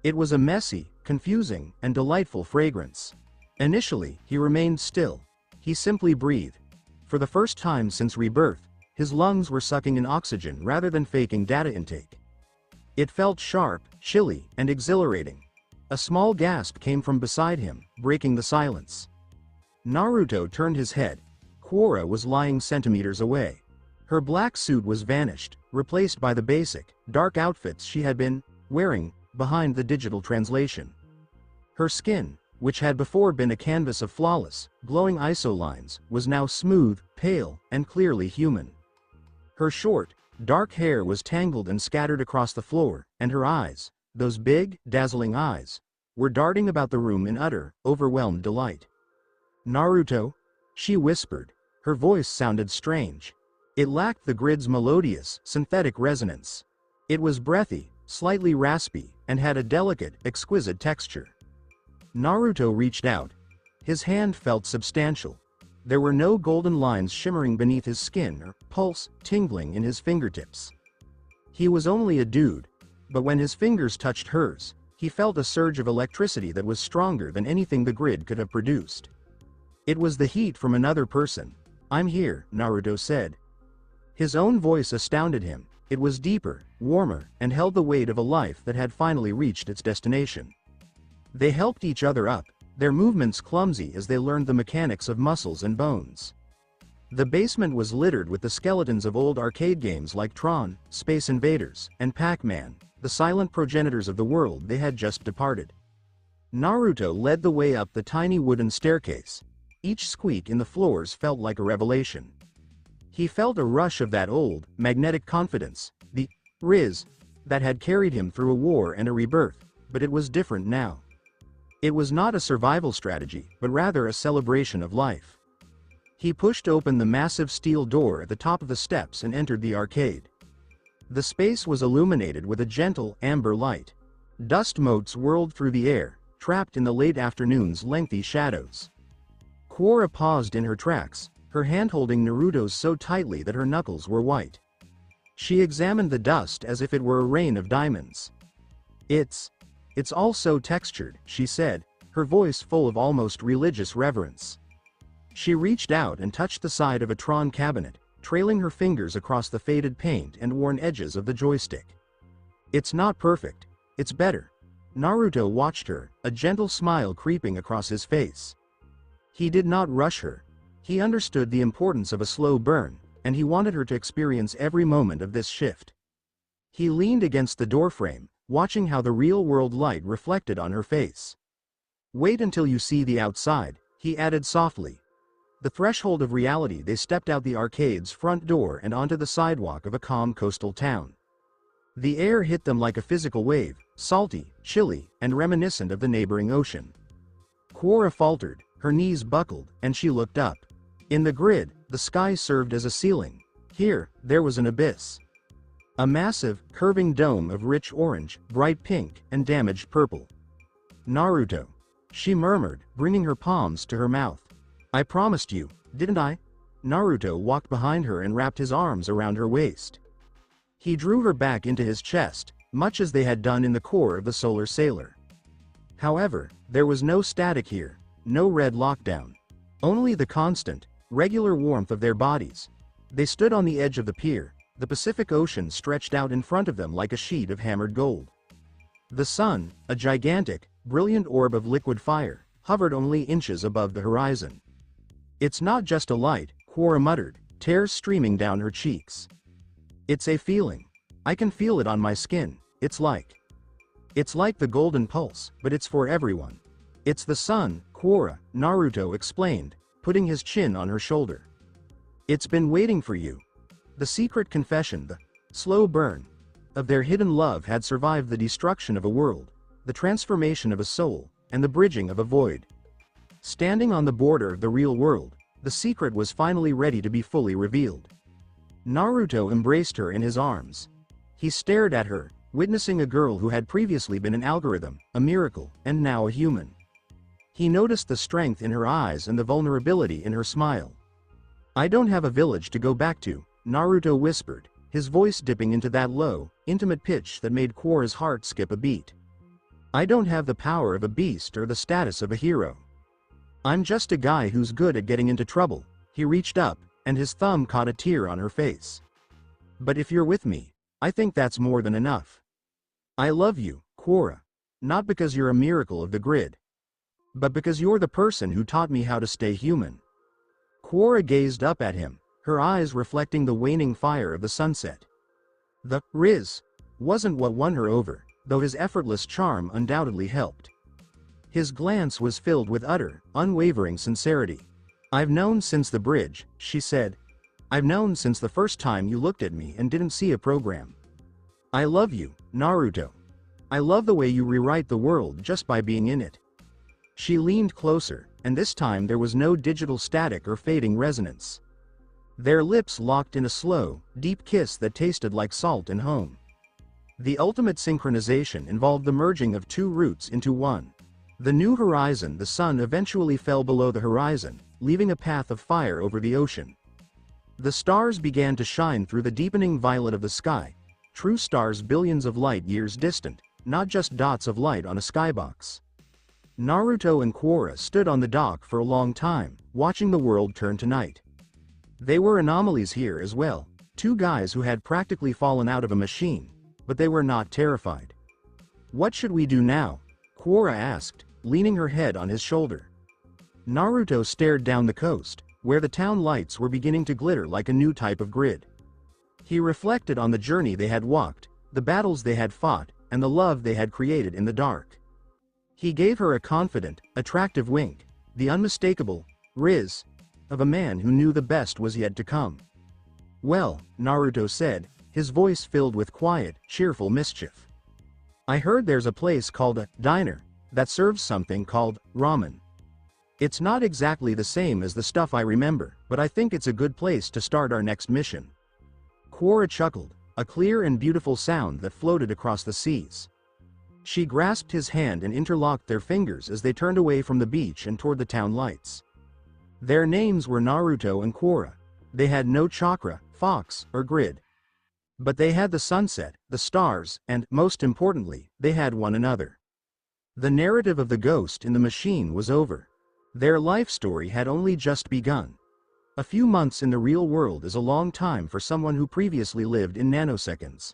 A: It was a messy, confusing, and delightful fragrance. Initially, he remained still. He simply breathed. For the first time since rebirth, his lungs were sucking in oxygen rather than faking data intake. It felt sharp, chilly, and exhilarating. A small gasp came from beside him, breaking the silence. Naruto turned his head. Quora was lying centimeters away. Her black suit was vanished, replaced by the basic, dark outfits she had been wearing behind the digital translation. Her skin, which had before been a canvas of flawless, glowing isolines, was now smooth, pale, and clearly human. Her short, dark hair was tangled and scattered across the floor, and her eyes, those big, dazzling eyes, were darting about the room in utter, overwhelmed delight. Naruto? She whispered. Her voice sounded strange. It lacked the grid's melodious, synthetic resonance. It was breathy, slightly raspy, and had a delicate, exquisite texture. Naruto reached out. His hand felt substantial. There were no golden lines shimmering beneath his skin or pulse tingling in his fingertips. He was only a dude, but when his fingers touched hers, he felt a surge of electricity that was stronger than anything the grid could have produced. It was the heat from another person. I'm here, Naruto said. His own voice astounded him. It was deeper, warmer, and held the weight of a life that had finally reached its destination. They helped each other up, their movements clumsy as they learned the mechanics of muscles and bones. The basement was littered with the skeletons of old arcade games like Tron, Space Invaders, and Pac-Man, the silent progenitors of the world they had just departed. Naruto led the way up the tiny wooden staircase. Each squeak in the floors felt like a revelation. He felt a rush of that old, magnetic confidence, the riz, that had carried him through a war and a rebirth, but it was different now. It was not a survival strategy, but rather a celebration of life. He pushed open the massive steel door at the top of the steps and entered the arcade. The space was illuminated with a gentle, amber light. Dust motes whirled through the air, trapped in the late afternoon's lengthy shadows. Quora paused in her tracks, her hand holding Naruto's so tightly that her knuckles were white. She examined the dust as if it were a rain of diamonds. It's all so textured, she said, her voice full of almost religious reverence. She reached out and touched the side of a Tron cabinet, trailing her fingers across the faded paint and worn edges of the joystick. It's not perfect. It's better. Naruto watched her, a gentle smile creeping across his face. He did not rush her. He understood the importance of a slow burn, and he wanted her to experience every moment of this shift. He leaned against the doorframe, watching how the real-world light reflected on her face. Wait until you see the outside, he added softly. The threshold of reality. They stepped out the arcade's front door and onto the sidewalk of a calm coastal town. The air hit them like a physical wave, salty, chilly, and reminiscent of the neighboring ocean. Quora faltered, her knees buckled, and she looked up. In the grid, the sky served as a ceiling. Here, there was an abyss. A massive, curving dome of rich orange, bright pink, and damaged purple. Naruto, she murmured, bringing her palms to her mouth. I promised you, didn't I? Naruto walked behind her and wrapped his arms around her waist. He drew her back into his chest, much as they had done in the core of the Solar Sailor. However, there was no static here, no red lockdown. Only the constant, regular warmth of their bodies. They stood on the edge of the pier, the Pacific Ocean stretched out in front of them like a sheet of hammered gold. The sun, a gigantic, brilliant orb of liquid fire, hovered only inches above the horizon. It's not just a light, Quora muttered, tears streaming down her cheeks. It's a feeling. I can feel it on my skin. It's like the golden pulse, but it's for everyone. It's the sun, Quora, Naruto explained, putting his chin on her shoulder. It's been waiting for you. The secret confession, the slow burn of their hidden love had survived the destruction of a world, the transformation of a soul, and the bridging of a void. Standing on the border of the real world, the secret was finally ready to be fully revealed. Naruto embraced her in his arms. He stared at her, witnessing a girl who had previously been an algorithm, a miracle, and now a human. He noticed the strength in her eyes and the vulnerability in her smile. I don't have a village to go back to, Naruto whispered, his voice dipping into that low, intimate pitch that made Quora's heart skip a beat. I don't have the power of a beast or the status of a hero. I'm just a guy who's good at getting into trouble. He reached up, and his thumb caught a tear on her face. But if you're with me, I think that's more than enough. I love you, Quora. Not because you're a miracle of the grid, but because you're the person who taught me how to stay human. Quora gazed up at him, her eyes reflecting the waning fire of the sunset. The Riz wasn't what won her over, though his effortless charm undoubtedly helped. His glance was filled with utter, unwavering sincerity. I've known since the bridge, she said. I've known since the first time you looked at me and didn't see a program. I love you, Naruto. I love the way you rewrite the world just by being in it. She leaned closer, and this time there was no digital static or fading resonance. Their lips locked in a slow, deep kiss that tasted like salt and home. The ultimate synchronization involved the merging of two roots into one. The new horizon, the sun eventually fell below the horizon, leaving a path of fire over the ocean. The stars began to shine through the deepening violet of the sky, true stars billions of light years distant, not just dots of light on a skybox. Naruto and Quora stood on the dock for a long time, watching the world turn to night. They were anomalies here as well, two guys who had practically fallen out of a machine, but they were not terrified. What should we do now? Quora asked, leaning her head on his shoulder. Naruto stared down the coast, where the town lights were beginning to glitter like a new type of grid. He reflected on the journey they had walked, the battles they had fought, and the love they had created in the dark. He gave her a confident, attractive wink, the unmistakable riz of a man who knew the best was yet to come. Well, Naruto said, his voice filled with quiet, cheerful mischief. I heard there's a place called a diner that serves something called ramen. It's not exactly the same as the stuff I remember, but I think it's a good place to start our next mission." Quora chuckled, a clear and beautiful sound that floated across the seas. She grasped his hand and interlocked their fingers as they turned away from the beach and toward the town lights. Their names were Naruto and Quora. They had no chakra, fox, or grid. But they had the sunset, the stars, and, most importantly, they had one another. The narrative of the ghost in the machine was over. Their life story had only just begun. A few months in the real world is a long time for someone who previously lived in nanoseconds.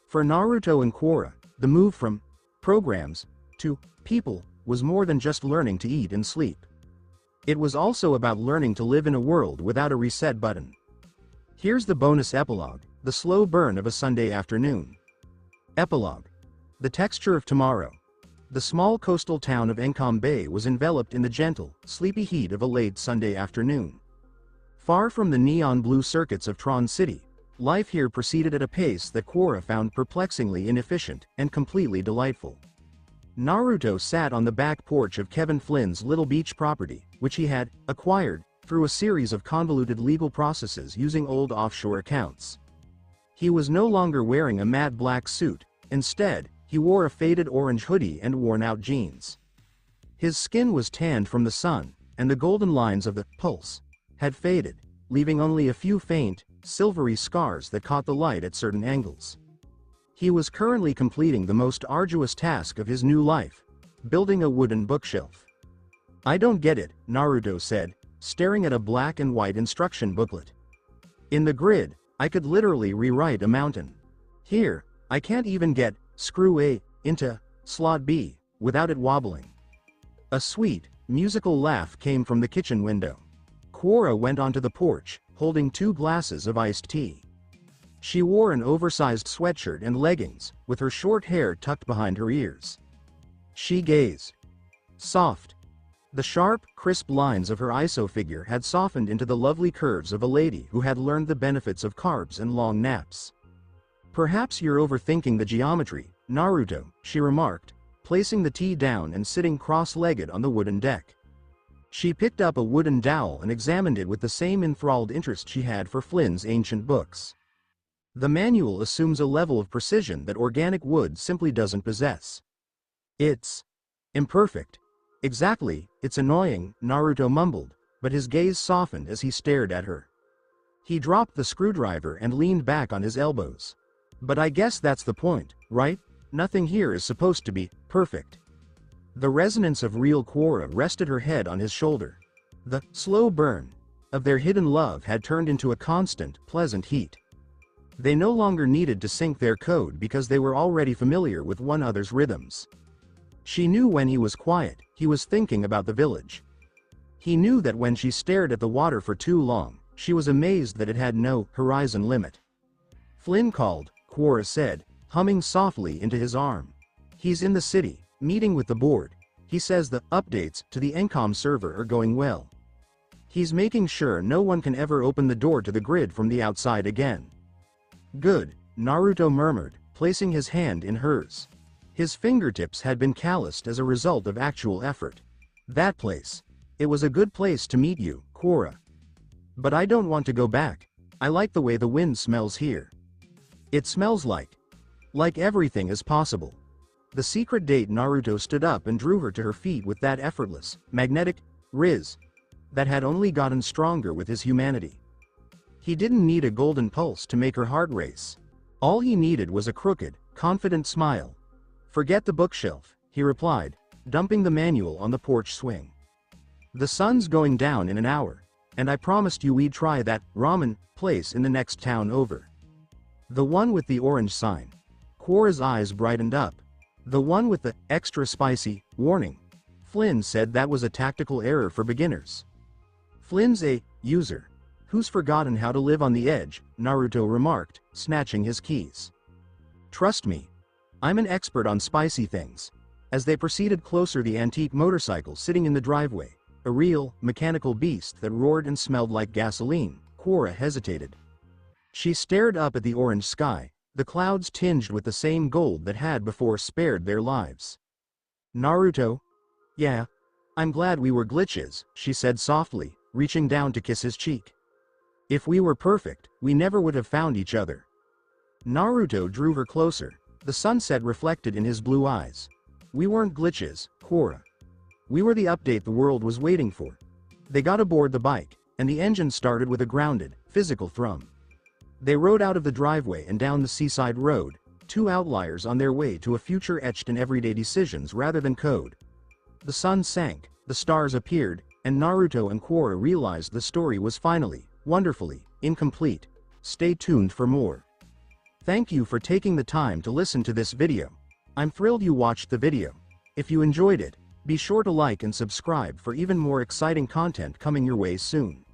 A: For Naruto and Quora, the move from programs to people was more than just learning to eat and sleep. It was also about learning to live in a world without a reset button. Here's the bonus epilogue, the slow burn of a Sunday afternoon. Epilogue. The texture of tomorrow. The small coastal town of Encom Bay was enveloped in the gentle, sleepy heat of a late Sunday afternoon. Far from the neon blue circuits of Tron City, life here proceeded at a pace that Quora found perplexingly inefficient and completely delightful. Naruto sat on the back porch of Kevin Flynn's little beach property, which he had acquired through a series of convoluted legal processes using old offshore accounts. He was no longer wearing a matte black suit. Instead, he wore a faded orange hoodie and worn-out jeans. His skin was tanned from the sun, and the golden lines of the pulse had faded, leaving only a few faint, silvery scars that caught the light at certain angles. He was currently completing the most arduous task of his new life, building a wooden bookshelf. "I don't get it," Naruto said, staring at a black and white instruction booklet. "In the grid, I could literally rewrite a mountain. Here, I can't even get screw A into slot B without it wobbling." A sweet, musical laugh came from the kitchen window. Quora went onto the porch, holding 2 glasses of iced tea. She wore an oversized sweatshirt and leggings, with her short hair tucked behind her ears. She gazed. Soft. The sharp, crisp lines of her iso figure had softened into the lovely curves of a lady who had learned the benefits of carbs and long naps. "Perhaps you're overthinking the geometry, Naruto," she remarked, placing the tea down and sitting cross-legged on the wooden deck. She picked up a wooden dowel and examined it with the same enthralled interest she had for Flynn's ancient books. The manual assumes a level of precision that organic wood simply doesn't possess. "It's imperfect." "Exactly, it's annoying," Naruto mumbled, but his gaze softened as he stared at her. He dropped the screwdriver and leaned back on his elbows. "But I guess that's the point, right? Nothing here is supposed to be perfect." The resonance of real Quora rested her head on his shoulder. The slow burn of their hidden love had turned into a constant, pleasant heat. They no longer needed to sync their code because they were already familiar with one another's rhythms. She knew when he was quiet, he was thinking about the village. He knew that when she stared at the water for too long, she was amazed that it had no horizon limit. "Flynn called," Quora said, humming softly into his arm. "He's in the city, meeting with the board. He says the updates to the Encom server are going well. He's making sure no one can ever open the door to the grid from the outside again." "Good," Naruto murmured, placing his hand in hers. His fingertips had been calloused as a result of actual effort. "That place. It was a good place to meet you, Quora. But I don't want to go back. I like the way the wind smells here. It smells like everything is possible." The secret date. Naruto stood up and drew her to her feet with that effortless, magnetic riz that had only gotten stronger with his humanity. He didn't need a golden pulse to make her heart race. All he needed was a crooked, confident smile. "Forget the bookshelf," he replied, dumping the manual on the porch swing. "The sun's going down in an hour, and I promised you we'd try that ramen place in the next town over. The one with the orange sign." Quora's eyes brightened up. "The one with the extra spicy warning." Flynn said that was a tactical error for beginners. "Flynn's a user who's forgotten how to live on the edge," Naruto remarked, snatching his keys. "Trust me. I'm an expert on spicy things." As they proceeded closer, the antique motorcycle sitting in the driveway, a real, mechanical beast that roared and smelled like gasoline, Quora hesitated. She stared up at the orange sky, the clouds tinged with the same gold that had before spared their lives. Naruto? Yeah. I'm glad we were glitches, she said softly, reaching down to kiss his cheek. If we were perfect, we never would have found each other. Naruto drew her closer, the sunset reflected in his blue eyes. We weren't glitches, Korra. We were the update the world was waiting for. They got aboard the bike, and the engine started with a grounded, physical thrum. They rode out of the driveway and down the seaside road, two outliers on their way to a future etched in everyday decisions rather than code. The sun sank, the stars appeared, and Naruto and Korra realized the story was finally, wonderfully, incomplete. Stay tuned for more. Thank you for taking the time to listen to this video. I'm thrilled you watched the video. If you enjoyed it, be sure to like and subscribe for even more exciting content coming your way soon.